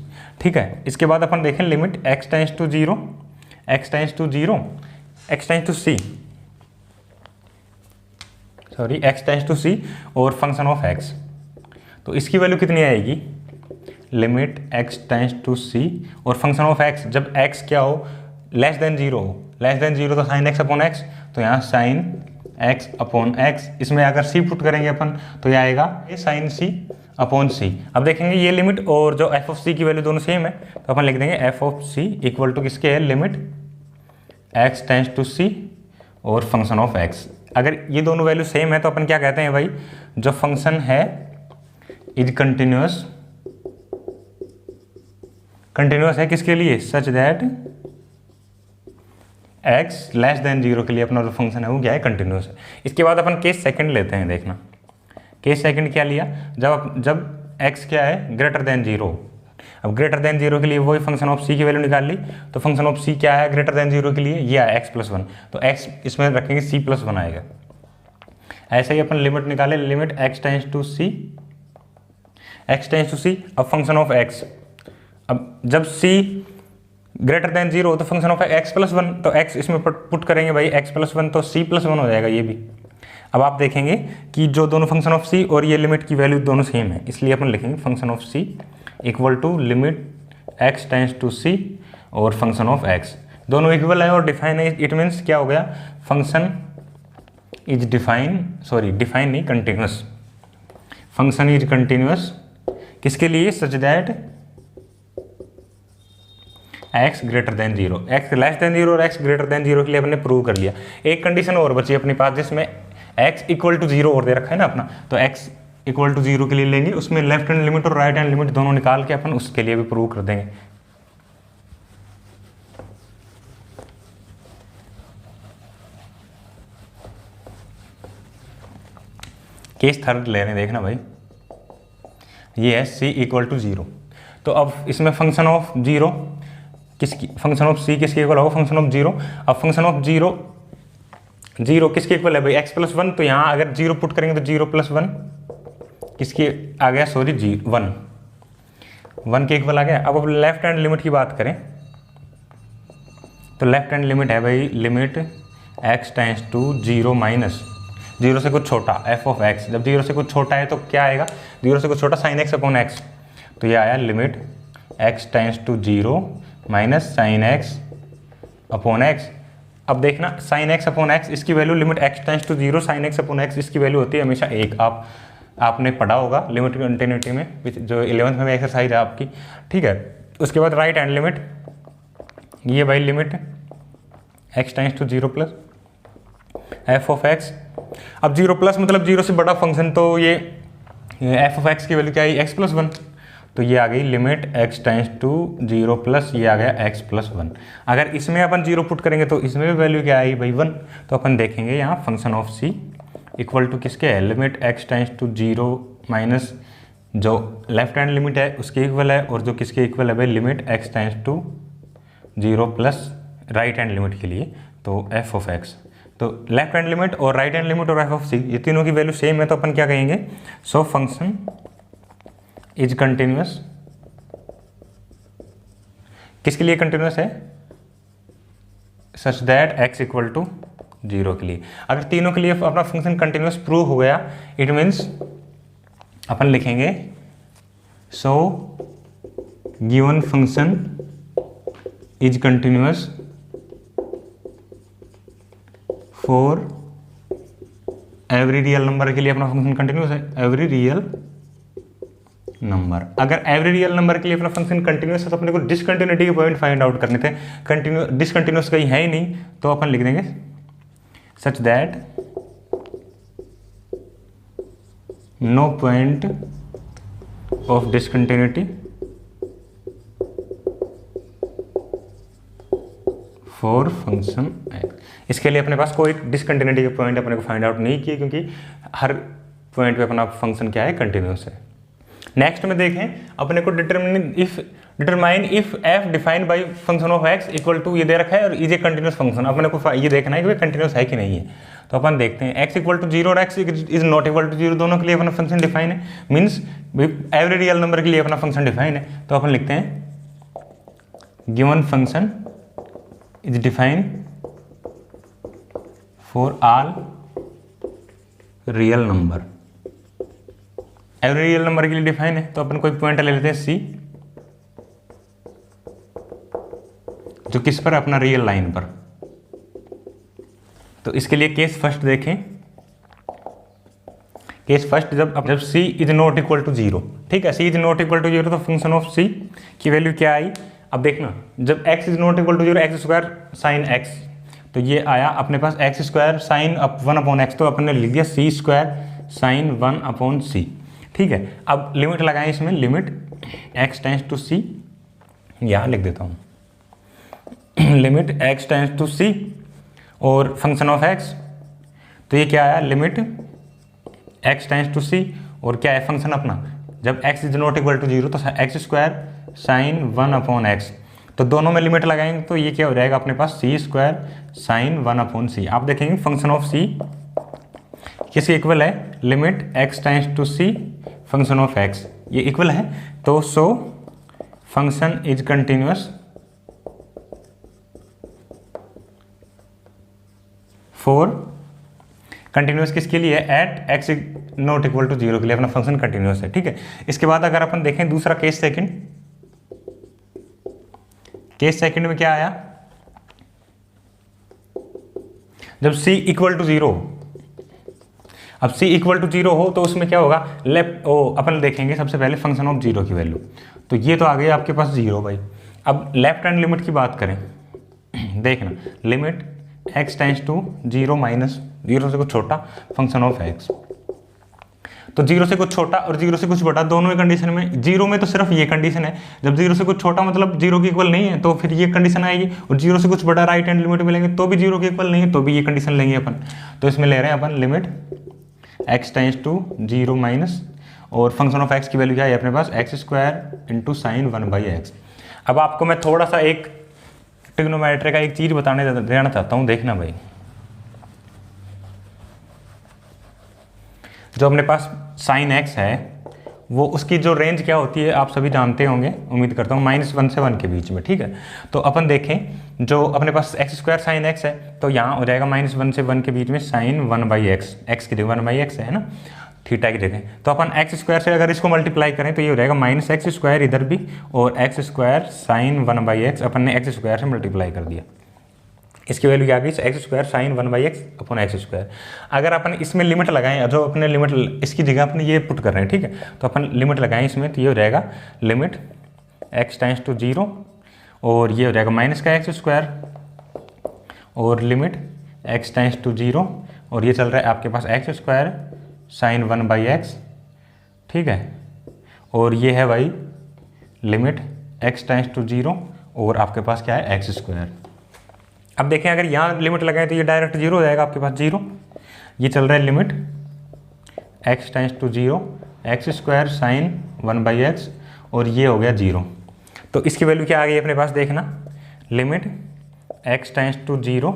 ठीक है। इसके बाद अपन देखें limit x tends to 0 x tends to c और फंक्शन ऑफ x तो इसकी वैल्यू कितनी आएगी, limit x tends to c और फंक्शन ऑफ x जब x क्या हो, लेस देन जीरो हो, लेस देन जीरो तो साइन x अपॉन x, तो यहाँ साइन x अपॉन x, इसमें अगर c पुट करेंगे अपन तो ये आएगा ये साइन c अपॉन c। अब देखेंगे ये लिमिट और जो f ऑफ c की वैल्यू दोनों सेम है, तो अपन लिख देंगे f of c equal to किसके है, limit x tends to c और फंक्शन ऑफ x। अगर ये दोनों वैल्यू सेम है तो अपन क्या कहते हैं भाई, जो फंक्शन है इज कंटिन्यूअस, कंटिन्यूअस है किसके लिए, such that x less than zero के लिए अपना जो फंक्शन है वो क्या है, कंटिन्यूअस है। इसके बाद अपन केस सेकंड लेते हैं, देखना केस सेकंड क्या लिया, जब x क्या है, ग्रेटर देन जीरो। अब ग्रेटर देन जीरो के लिए वही फंक्शन ऑफ c की वैल्यू निकाल ली, तो फंक्शन ऑफ c क्या है ग्रेटर देन जीरो के लिए, ये है x प्लस वन, तो x इसमें रखेंगे c प्लस वन आएगा। ऐसे ही अपन लिमिट निकाले, limit x tends to c, x tends to c। अब फंक्शन ऑफ x, अब जब c ग्रेटर देन जीरो तो function of x plus one, तो x इसमें पुट करेंगे भाई x प्लस वन, तो c प्लस वन हो जाएगा ये भी। अब आप देखेंगे कि जो दोनों फंक्शन ऑफ c और ये लिमिट की वैल्यू दोनों सेम है, इसलिए अपन लिखेंगे function of c equal to limit x tends to c और फंक्शन ऑफ x, दोनों इक्वल है और डिफाइन है। इट मीन्स क्या हो गया, function is define, sorry define नहीं, कंटिन्यूअस, फंक्शन इज कंटिन्यूअस किसके लिए, such that x greater than zero, x less than zero और x ग्रेटर देन जीरो के लिए हमने प्रूव कर लिया। एक कंडीशन और बची अपने पास जिसमें x इक्वल टू जीरो और दे रखा है ना अपना, तो x इक्वल टू जीरो के लिए लेंगे, उसमें लेफ्ट हैंड लिमिट और राइट हैंड लिमिट दोनों निकाल के अपन उसके लिए भी प्रूव कर देंगे। केस थर्ड ले रहे हैं, देखना भाई, ये है c इक्वल टू जीरो। तो अब इसमें फंक्शन ऑफ जीरो किसकी, फंक्शन ऑफ c किसके इक्वल होगा, फंक्शन ऑफ जीरो। अब फंक्शन ऑफ जीरो, जीरो किसके इक्वल है भाई, x प्लस वन, तो यहाँ अगर जीरो पुट करेंगे तो जीरो प्लस वन किसके आ गया, सॉरी जी वन, वन के इक्वल आ गया। अब लेफ्ट हैंड लिमिट की बात करें तो लेफ्ट हैंड लिमिट है भाई, limit x tends to zero minus zero से कुछ छोटा f ऑफ x। जब जीरो से कुछ छोटा है तो क्या आएगा, जीरो से कुछ छोटा साइन x अपॉन x, तो ये आया limit x tends to zero minus sine x upon x। अब देखना साइन x अपॉन x, इसकी value limit x tends to zero sine x upon x, इसकी वैल्यू होती है हमेशा एक। आपने पढ़ा होगा लिमिट कंटिन्यूटी में, जो 11th में एक्सरसाइज है आपकी, ठीक है। उसके बाद राइट हैंड लिमिट, ये भाई limit x tends to zero plus f of x। अब जीरो प्लस मतलब जीरो से बड़ा फंक्शन, तो ये f ऑफ x की वैल्यू क्या है, x प्लस वन, तो ये आ गई limit x tends to zero plus ये आ गया x प्लस वन। अगर इसमें अपन जीरो पुट करेंगे तो इसमें भी वैल्यू क्या आई भाई वन, तो अपन देखेंगे यहाँ function of c equal to किसके है, limit x tends to zero minus जो लेफ्ट हैंड लिमिट है उसके इक्वल है, और जो किसके इक्वल है भाई, limit x tends to zero plus right hand limit के लिए, तो f ऑफ x। तो लेफ्ट हैंड लिमिट और राइट हैंड लिमिट और f ऑफ c ये तीनों की वैल्यू सेम है, तो अपन क्या कहेंगे, सो फंक्शन इज कंटिन्यूअस, किसके लिए कंटिन्यूअस है, such that x equal to zero के लिए। अगर तीनों के लिए अपना फंक्शन कंटिन्यूअस प्रूव हो गया, इट मीन्स अपन लिखेंगे so given function is continuous for every real number के लिए अपना फंक्शन कंटिन्यूअस है, एवरी रियल नंबर। अगर एवरी रियल नंबर के लिए अपना फंक्शन कंटिन्यूअस है तो अपने को डिसकंटिन्यूटी के पॉइंट फाइंड आउट करने थे। डिसकंटिन्यूअस कहीं है ही नहीं, तो अपन लिख देंगे such that no point of discontinuity for function x. इसके लिए अपने पास कोई डिसकंटिन्यूटी के पॉइंट अपने को फाइंड आउट नहीं किए, क्योंकि हर पॉइंट पे अपना फंक्शन क्या है, कंटिन्यूअस है। नेक्स्ट में देखें अपने को determine if f defined by function of x equal to ये दे रखा है और इज ए कंटिन्यूअस फंक्शन। अपने को ये देखना है कि कंटिन्यूअस है कि नहीं है, तो अपन देखते हैं x इक्वल टू जीरो और x is not equal to zero, दोनों के लिए अपना फंक्शन डिफाइन है, मीन्स एवरी रियल नंबर के लिए अपना फंक्शन डिफाइन है। तो अपन लिखते हैं given function is define for all real number every real number के लिए डिफाइन है, तो अपन कोई पॉइंट ले लेते हैं सी, जो किस पर, अपना रियल लाइन पर। तो इसके लिए केस फर्स्ट देखें। केस फर्स्ट, जब c is not equal to 0, ठीक है, c is not equal to 0, तो फंक्शन ऑफ c की वैल्यू क्या आई। अब देखना, जब x is not equal to 0, x square sine x, तो ये आया अपने पास एक्स स्क्वायर साइन 1/x, तो अपन ने लिख दिया c स्क्वायर साइन 1/c, ठीक है। अब लिमिट लगाएं इसमें, limit x tends to c, यहाँ लिख देता हूँ limit x tends to c और फंक्शन ऑफ x, तो ये क्या आया, limit x tends to c और क्या है फंक्शन अपना, जब x is not equal to 0 तो एक्स स्क्वायर साइन 1/x, तो दोनों में लिमिट लगाएंगे तो ये क्या हो जाएगा अपने पास c स्क्वायर साइन 1/c। आप देखेंगे फंक्शन ऑफ c किसके इक्वल है, limit x tends to c function of x, ये इक्वल है, तो so function is continuous for, continuous किसके लिए, at x not equal to 0 के लिए अपना फंक्शन कंटिन्यूस है, ठीक है। इसके बाद अगर अपन देखें दूसरा केस सेकंड, केस सेकंड में क्या आया, जब c इक्वल टू 0, अब c इक्वल टू 0 हो तो उसमें क्या होगा, लेफ्ट अपन देखेंगे सबसे पहले फंक्शन ऑफ 0 की वैल्यू, तो ये तो आ गई आपके पास 0 भाई। अब लेफ्ट हैंड लिमिट की बात करें, देखना limit x tends to 0 minus 0 से कुछ छोटा फंक्शन ऑफ x, तो 0 से कुछ छोटा और 0 से कुछ बड़ा दोनों ही कंडीशन में, 0 में तो सिर्फ ये कंडीशन है, जब 0 से कुछ छोटा मतलब 0 के इक्वल नहीं है तो फिर ये कंडीशन आएगी, और 0 से कुछ बड़ा राइट हैंड लिमिट में लेंगे तो भी 0 के इक्वल नहीं है तो भी ये कंडीशन लेंगे अपन। तो इसमें ले रहे हैं अपन limit x tends to 0 minus, और फंक्शन ऑफ x की वैल्यू क्या है अपने पास, x square into sine 1/x। अब आपको मैं थोड़ा सा एक ट्रिग्नोमेट्री का एक चीज बताने देना चाहता हूं, देखना भाई, जो अपने पास साइन x है वो उसकी जो रेंज क्या होती है आप सभी जानते होंगे, उम्मीद करता हूँ, -1 से 1 के बीच में, ठीक है। तो अपन देखें जो अपने पास एक्स स्क्वायर साइन x है, तो यहाँ हो जाएगा -1 से 1 के बीच में साइन 1/x, x की जगह 1/x है ना, थीटा की जगह, तो अपन एक्स स्क्वायर से अगर इसको मल्टीप्लाई करें तो ये हो जाएगा -x स्क्वायर इधर भी, और एक्स स्क्वायर साइन 1/x, अपन ने एक्स स्क्वायर से मल्टीप्लाई कर दिया, इसकी वैल्यू क्या आ गई, x square sine 1/x upon x square. अगर अपन इसमें लिमिट लगाएं, जो अपने लिमिट इसकी जगह अपने ये पुट कर रहे हैं, ठीक है, तो अपन लिमिट लगाएं इसमें, तो ये हो जाएगा लिमिट x टेंस टू 0 और ये हो जाएगा माइनस का एक्स स्क्वायर, और लिमिट x टेंस टू 0 और ये चल रहा है आपके पास एक्स स्क्वायर साइन 1/x, ठीक है, और ये है भाई लिमिट x टेंस टू 0 और आपके पास क्या है एक्स स्क्वायर। अब देखें अगर यहाँ लिमिट लगाएं तो ये डायरेक्ट 0 हो जाएगा आपके पास 0, ये चल रहा है limit x tends to 0 x square sine 1/x और ये हो गया 0, तो इसकी वैल्यू क्या आ गई अपने पास, देखना लिमिट x टेंस टू 0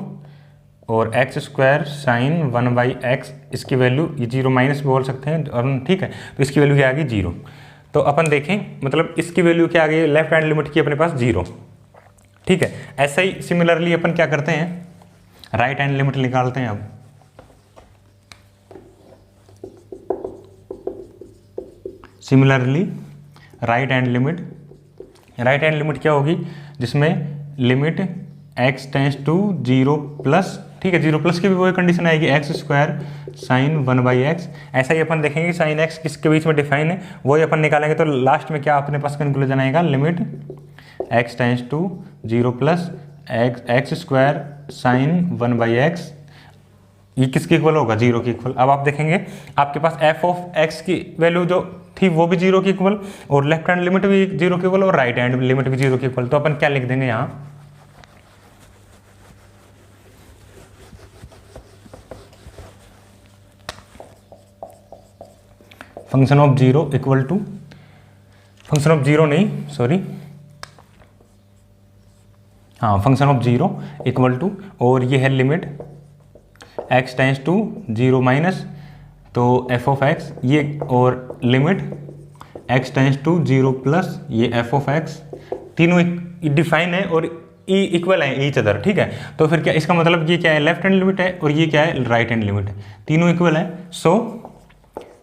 और एक्स स्क्वायर साइन 1/x, इसकी वैल्यू ये 0 माइनस बोल सकते हैं, और ठीक है, तो इसकी वैल्यू क्या आ गई 0। तो अपन देखें मतलब इसकी वैल्यू क्या आ गई, लेफ्ट हैंड लिमिट की अपने पास 0, ठीक है। ऐसा ही सिमिलरली अपन क्या करते हैं, राइट हैंड लिमिट निकालते हैं। अब सिमिलरली राइट हैंड लिमिट क्या होगी, जिसमें limit x tends to 0 plus, ठीक है, 0 प्लस की भी वही कंडीशन आएगी, एक्स स्क्वायर साइन 1/x। ऐसा ही अपन देखेंगे साइन x किसके बीच में डिफाइन है, वही अपन निकालेंगे, तो लास्ट में क्या अपने पास कंक्लूजन आएगा, limit x tends to 0 plus x square sine 1/x, ये किसके इक्वल होगा, 0 के इक्वल। अब आप देखेंगे आपके पास f ऑफ x की वैल्यू जो थी वो भी 0 के इक्वल, और लेफ्ट हैंड लिमिट भी 0 के इक्वल, और राइट हैंड लिमिट भी 0 के इक्वल, तो अपन क्या लिख देंगे यहाँ, function of 0 equal to, function of 0 नहीं सॉरी, हाँ, फंक्शन ऑफ 0 इक्वल टू, और ये है limit x tends to 0 minus, तो f ऑफ x ये, और limit x tends to 0 plus ये f ऑफ x, तीनों डिफाइन है और ई इक्वल है ईच अदर, ठीक है। तो फिर क्या इसका मतलब, ये क्या है लेफ्ट हैंड लिमिट है और ये क्या है राइट हैंड लिमिट है, तीनों इक्वल है, so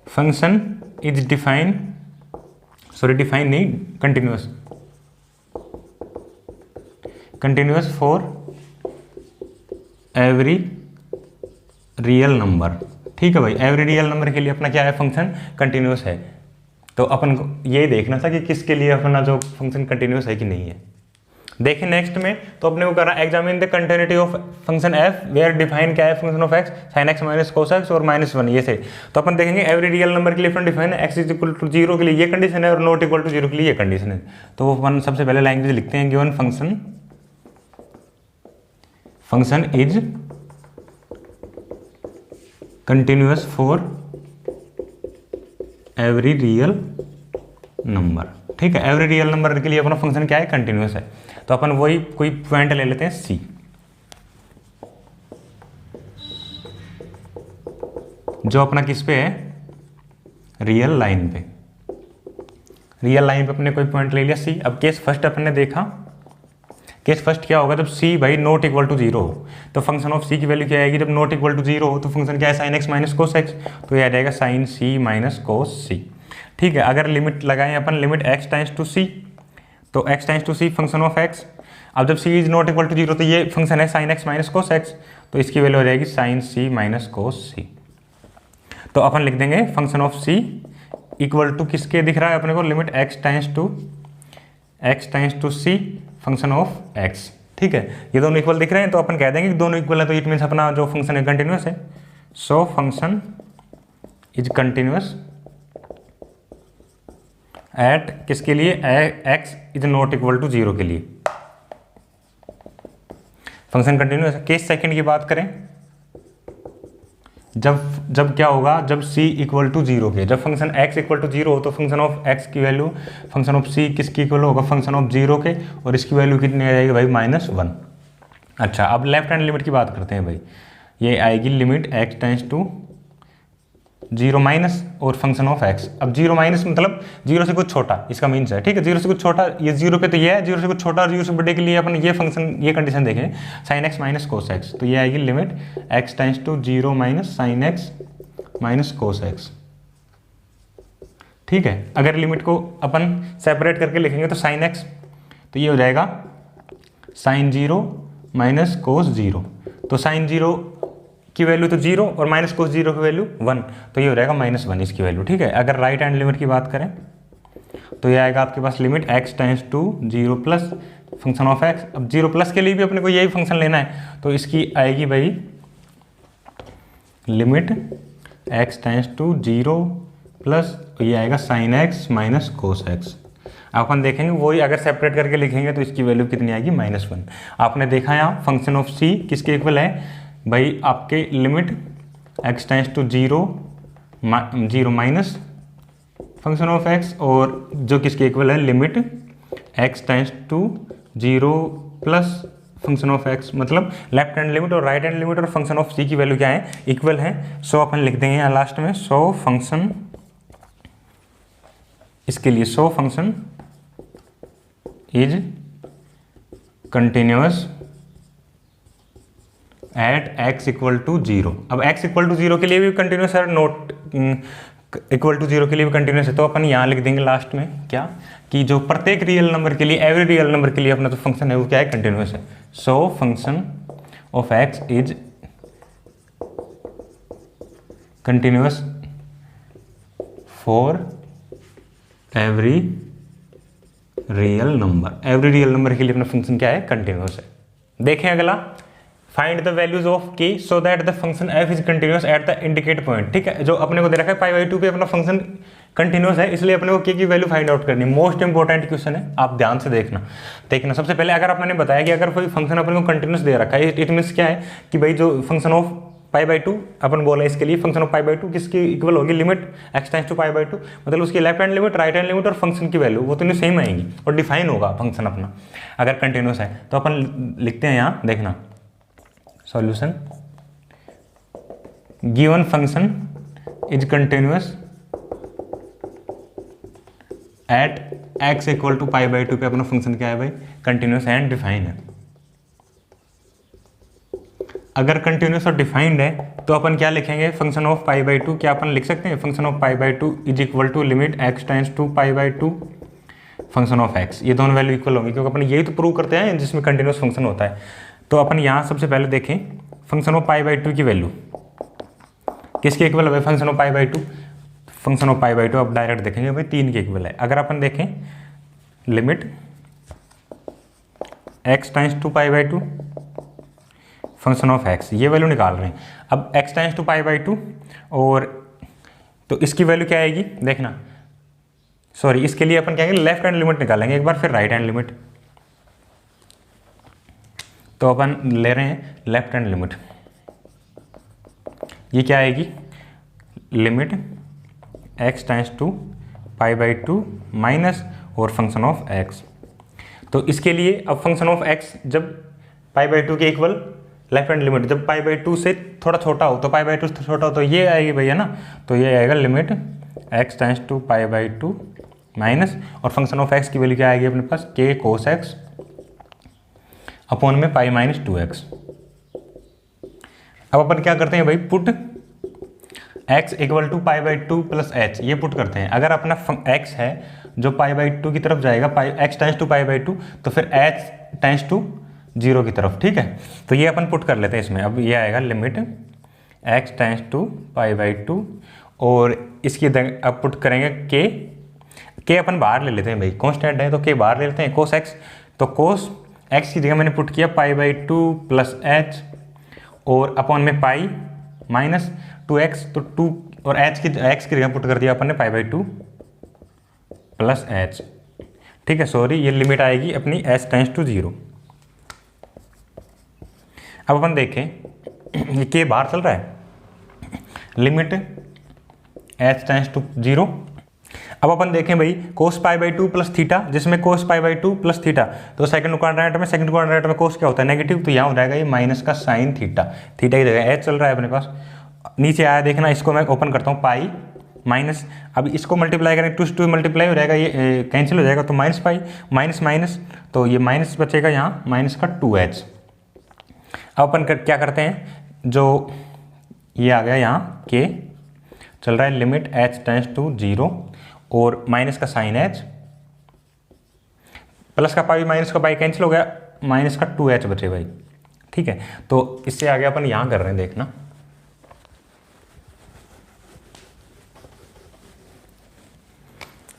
function is define, sorry define नहीं, continuous, continuous for every real number. ठीक है भाई, एवरी रियल नंबर के लिए अपना क्या है, फंक्शन कंटिन्यूअस है। तो अपन को ये देखना था कि किसके लिए अपना जो फंक्शन कंटिन्यूअस है कि नहीं है। देखिए नेक्स्ट में, तो अपने को करा examine the continuity of function f where define क्या है, function of x sine x minus cos x और -1 ये से। तो अपन देखेंगे एवरी रियल नंबर के लिए अपन डिफाइन है, एक्स इज इक्वल टू 0 के लिए ये कंडीशन है और नॉट इक्वल टू 0 के लिए ये कंडीशन है। तो अपन सबसे पहले लैंग्वेज लिखते हैं, given function is continuous for every real number. ठीक है, एवरी रियल नंबर के लिए अपना फंक्शन क्या है, कंटिन्यूअस है। तो अपन वही कोई पॉइंट ले लेते हैं सी, जो अपना किस पे है, रियल लाइन पे। रियल लाइन पे अपने कोई पॉइंट ले लिया सी। अब केस फर्स्ट अपन ने देखा, केस फर्स्ट क्या होगा, जब सी भाई नॉट इक्वल टू 0 हो तो फंक्शन ऑफ सी की वैल्यू क्या आएगी, जब नॉट इक्वल टू 0 हो तो फंक्शन क्या है, sine x minus cos x, तो ये आ जाएगा साइन सी माइनस कोस सी। ठीक है, अगर लिमिट लगाएं अपन, limit x times to c, तो x times to c function of x. अब जब c is not equal to 0 तो ये फंक्शन है sine x minus cos x, तो इसकी वैल्यू हो जाएगी साइन सी माइनस कोस सी। तो अपन लिख देंगे function of c equal to किसके दिख रहा है अपने को, limit x times to c function of x. ठीक है, ये दोनों इक्वल दिख रहे हैं तो अपन कह देंगे कि दोनों इक्वल है, तो इट मीन्स अपना जो फंक्शन है कंटिन्यूअस है। So function is continuous at किसके लिए, x is not equal to 0 के लिए फंक्शन कंटिन्यूअस है। केस सेकंड की बात करें, जब क्या होगा, जब c इक्वल टू 0 के, जब फंक्शन x इक्वल टू 0 हो तो फंक्शन ऑफ x की वैल्यू फंक्शन ऑफ c किसकी इक्वल होगा, फंक्शन ऑफ 0 के, और इसकी वैल्यू कितनी आ जाएगी भाई, -1। अच्छा, अब लेफ्ट हैंड लिमिट की बात करते हैं भाई, ये आएगी limit x tends to 0 minus और फंक्शन ऑफ x। अब 0 माइनस मतलब 0 से कुछ छोटा, इसका मीन्स है। ठीक है, 0 से कुछ छोटा, ये 0 पे तो ये है, 0 से कुछ छोटा और 0 से बड़े के लिए अपन ये फंक्शन, ये कंडीशन देखें, sine x minus cos x, तो ये आएगी limit x tends to 0 minus sine x minus cos x. ठीक है, अगर लिमिट को अपन सेपरेट करके लिखेंगे तो साइन एक्स, तो ये हो जाएगा साइन 0 माइनस कोस 0, तो साइन 0 की वैल्यू तो 0 और माइनस कोस 0 की वैल्यू 1, तो ये हो जाएगा -1 इसकी वैल्यू। ठीक है, अगर राइट हैंड लिमिट की बात करें तो ये आएगा आपके पास limit x tends to 0 plus function of x। अब 0 प्लस के लिए भी अपने को यही फंक्शन लेना है, तो इसकी आएगी भाई limit x tends to 0 plus, ये आएगा sine x minus cos x। अपन देखेंगे वही अगर सेपरेट करके लिखेंगे तो इसकी वैल्यू कितनी आएगी, -1। आपने देखा यहाँ फंक्शन ऑफ c किसके इक्वल है भाई, आपके limit x tends to 0 minus function of x, और जो किसके इक्वल है, limit x tends to 0 plus function of x, मतलब लेफ्ट हैंड लिमिट और राइट हैंड लिमिट और फंक्शन ऑफ c की वैल्यू क्या है, इक्वल है। सो अपन लिख देंगे यहाँ लास्ट में, सो फंक्शन, इसके लिए so function is continuous at x equal to 0। अब x इक्वल टू 0 के लिए भी कंटिन्यूस है, नोट इक्वल टू 0 के लिए भी कंटिन्यूस है, तो अपन यहाँ लिख देंगे लास्ट में क्या, कि जो प्रत्येक रियल नंबर के लिए, एवरी रियल नंबर के लिए अपना जो फंक्शन है वो क्या है, कंटिन्यूस है। So function of x is continuous for every real number, every real number के लिए अपना फंक्शन क्या है, कंटिन्यूस है। देखें अगला, find the values of k so that the function f is continuous at the indicate point. ठीक है, जो अपने को दे रखा है π/2 पे अपना फंक्शन कंटिन्यूअस है, इसलिए अपने को k की वैल्यू फाइंड आउट करनी है। मोस्ट इंपॉर्टेंट क्वेश्चन है, आप ध्यान से देखना। सबसे पहले अगर आपने बताया कि अगर कोई फंक्शन अपने को कंटिन्यूअस दे रखा है, इट मीन्स क्या है कि भाई जो फंक्शन ऑफ π/2 अपन बोला, इसके लिए फंक्शन ऑफ π/2 किसकी इक्वल होगी, लिमिट x टेंस टू π/2, मतलब उसकी left hand limit, right hand limit और फंक्शन की वैल्यू वो तो सेम आएंगी और डिफाइन होगा फंक्शन अपना अगर कंटिन्यूअस है। तो अपन लिखते हैं यहाँ, देखना solution, given function is continuous at x equal to π/2 पे अपना फंक्शन क्या है भाई, कंटिन्यूअस एंड डिफाइन है। अगर कंटिन्यूस और डिफाइंड है तो अपन क्या लिखेंगे, function of pi by two, क्या अपन लिख सकते हैं function of pi by two is equal to limit x tends to pi by two function of x. ये दोनों वैल्यू इक्वल होंगी क्योंकि अपन यही तो प्रूव करते हैं जिसमें कंटिन्यूस फंक्शन होता है। तो अपन यहाँ सबसे पहले देखें function of pi by two की वैल्यू किसके इक्वल है, function of pi by two. Function of pi by two अब डायरेक्ट देखेंगे भाई 3 के इक्वल है। अगर अपन देखें limit x times to pi by two function of x, ये वैल्यू निकाल रहे हैं। अब x times to pi by two और तो इसकी वैल्यू क्या आएगी देखना, सॉरी इसके लिए अपन क्या करेंगे लेफ्ट हैंड लिमिट निकालेंगे एक बार, फिर राइट हैंड लिमिट। तो अपन ले रहे हैं लेफ्ट हैंड लिमिट, ये क्या आएगी limit x times to pi by two minus और फंक्शन ऑफ एक्स। तो इसके लिए अब फंक्शन ऑफ एक्स जब पाई बाई टू के इक्वल लेफ्ट हैंड लिमिट, जब पाई बाई टू से थोड़ा छोटा हो तो पाई बाई टू से छोटा हो तो ये आएगी भैया ना, तो ये आएगा limit x times to pi by two minus और फंक्शन ऑफ एक्स की वैल्यू क्या आएगी अपने पास के कोस एक्स अपॉन में पाई माइनस टू एक्स। अब अपन क्या करते हैं भाई put x equal to pi by two plus h, ये पुट करते हैं। अगर अपना x है जो पाई बाई टू की तरफ जाएगा, pi x times to pi by two, तो फिर h टाइम्स टू जीरो की तरफ, ठीक है। तो ये अपन पुट कर लेते हैं इसमें। अब ये आएगा limit x tends to pi by two और इसकी अब पुट करेंगे k अपन बाहर ले लेते हैं भाई, कॉन्स्टेंट है तो k बाहर ले लेते हैं, कोस x। तो कोस x की जगह मैंने पुट किया पाई बाई टू प्लस एच और अपॉन में पाई माइनस टू एक्स, तो टू और x की जगह पुट कर दिया अपन ने पाई बाई टू प्लस एच, ठीक है। सॉरी ये लिमिट आएगी अपनी h टेंड्स टू जीरो। अब अपन देखें ये k बाहर चल रहा है, limit h tends to zero. अब अपन देखें भाई cos pi by two plus theta, जिसमें cos pi by two plus theta, तो सेकंड क्वाड्रेंट में कोस क्या होता है नेगेटिव, तो यहाँ हो जाएगा ये माइनस का साइन थीटा, थीटा की जगह एच चल रहा है अपने पास। नीचे आया देखना, इसको मैं ओपन करता हूँ पाई माइनस, अब इसको मल्टीप्लाई करें टू से टू मल्टीप्लाई हो जाएगा, ये कैंसिल हो जाएगा तो माइनस पाई माइनस माइनस, तो ये माइनस बचेगा यहाँ माइनस का टू एच। अब अपन क्या करते हैं, जो ये आ गया यहाँ के चल रहा है limit h tends to zero और माइनस का साइन एच प्लस का पाई माइनस का पाई कैंसिल हो गया, माइनस का टू एच बचे भाई, ठीक है। तो इससे आगे अपन यहाँ कर रहे हैं देखना,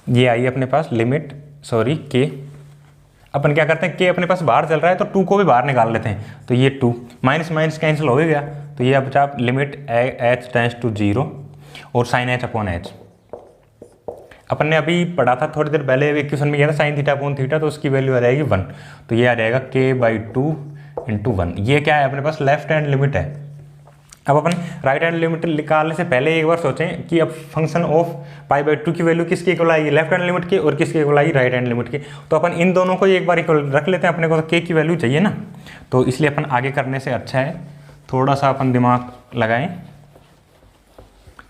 ये आई अपने पास लिमिट सॉरी के, अपन क्या करते हैं के अपने पास बाहर चल रहा है तो टू को भी बाहर निकाल लेते हैं, तो ये टू माइनस माइनस कैंसिल हो गया, तो ये बचा limit h tends to zero और साइन एच अपॉन एच। अपन ने अभी पढ़ा था थोड़ी देर पहले इक्वेशन में किया था साइन थीटा अपॉन थीटा, तो उसकी वैल्यू आ जाएगी 1, तो ये आ जाएगा के बाई टू इंटू 1। ये क्या है अपने पास लेफ्ट हैंड लिमिट है। अब अपन राइट हैंड लिमिट निकालने से पहले एक बार सोचें कि अब function of pi by two की वैल्यू किसके इक्वल आएगी, लेफ्ट हैंड लिमिट की, और किसके इक्वल आएगी राइट हैंड लिमिट की। तो अपन इन दोनों को एक बार इक्वल रख लेते हैं, अपने को तो के की वैल्यू चाहिए ना, तो इसलिए अपन आगे करने से अच्छा है थोड़ा सा अपन दिमाग लगाएं।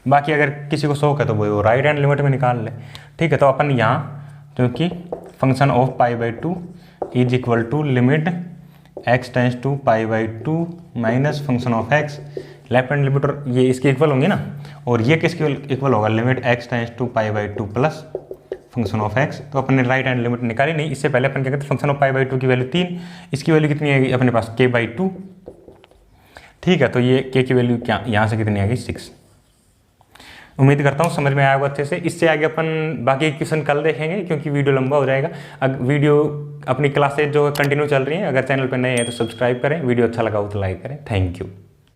बाकी अगर किसी को शौक है तो वो राइट हैंड लिमिट में निकाल ले, ठीक है। तो अपन यहाँ क्योंकि function of pi by two is equal to limit x tends to pi by two minus function of x, left hand limit और ये इसके इक्वल होंगे ना, और ये किसके इक्वल होगा limit x tends to pi by two plus function of x. तो अपन ने राइट हैंड लिमिट निकाली नहीं, इससे पहले अपन क्या करते function of pi by two की वैल्यू 3, इसकी वैल्यू कितनी आएगी अपने पास के बाई टू, ठीक है। तो ये के की वैल्यू क्या यहाँ से कितनी आएगी 6। उम्मीद करता हूँ समझ में आया होगा अच्छे से। इससे आगे अपन बाकी क्वेश्चन कल देखेंगे क्योंकि वीडियो लंबा हो जाएगा। वीडियो अपनी क्लासेज जो कंटिन्यू चल रही हैं, अगर चैनल पर नए हैं तो सब्सक्राइब करें, वीडियो अच्छा लगा हो तो लाइक करें। Thank you.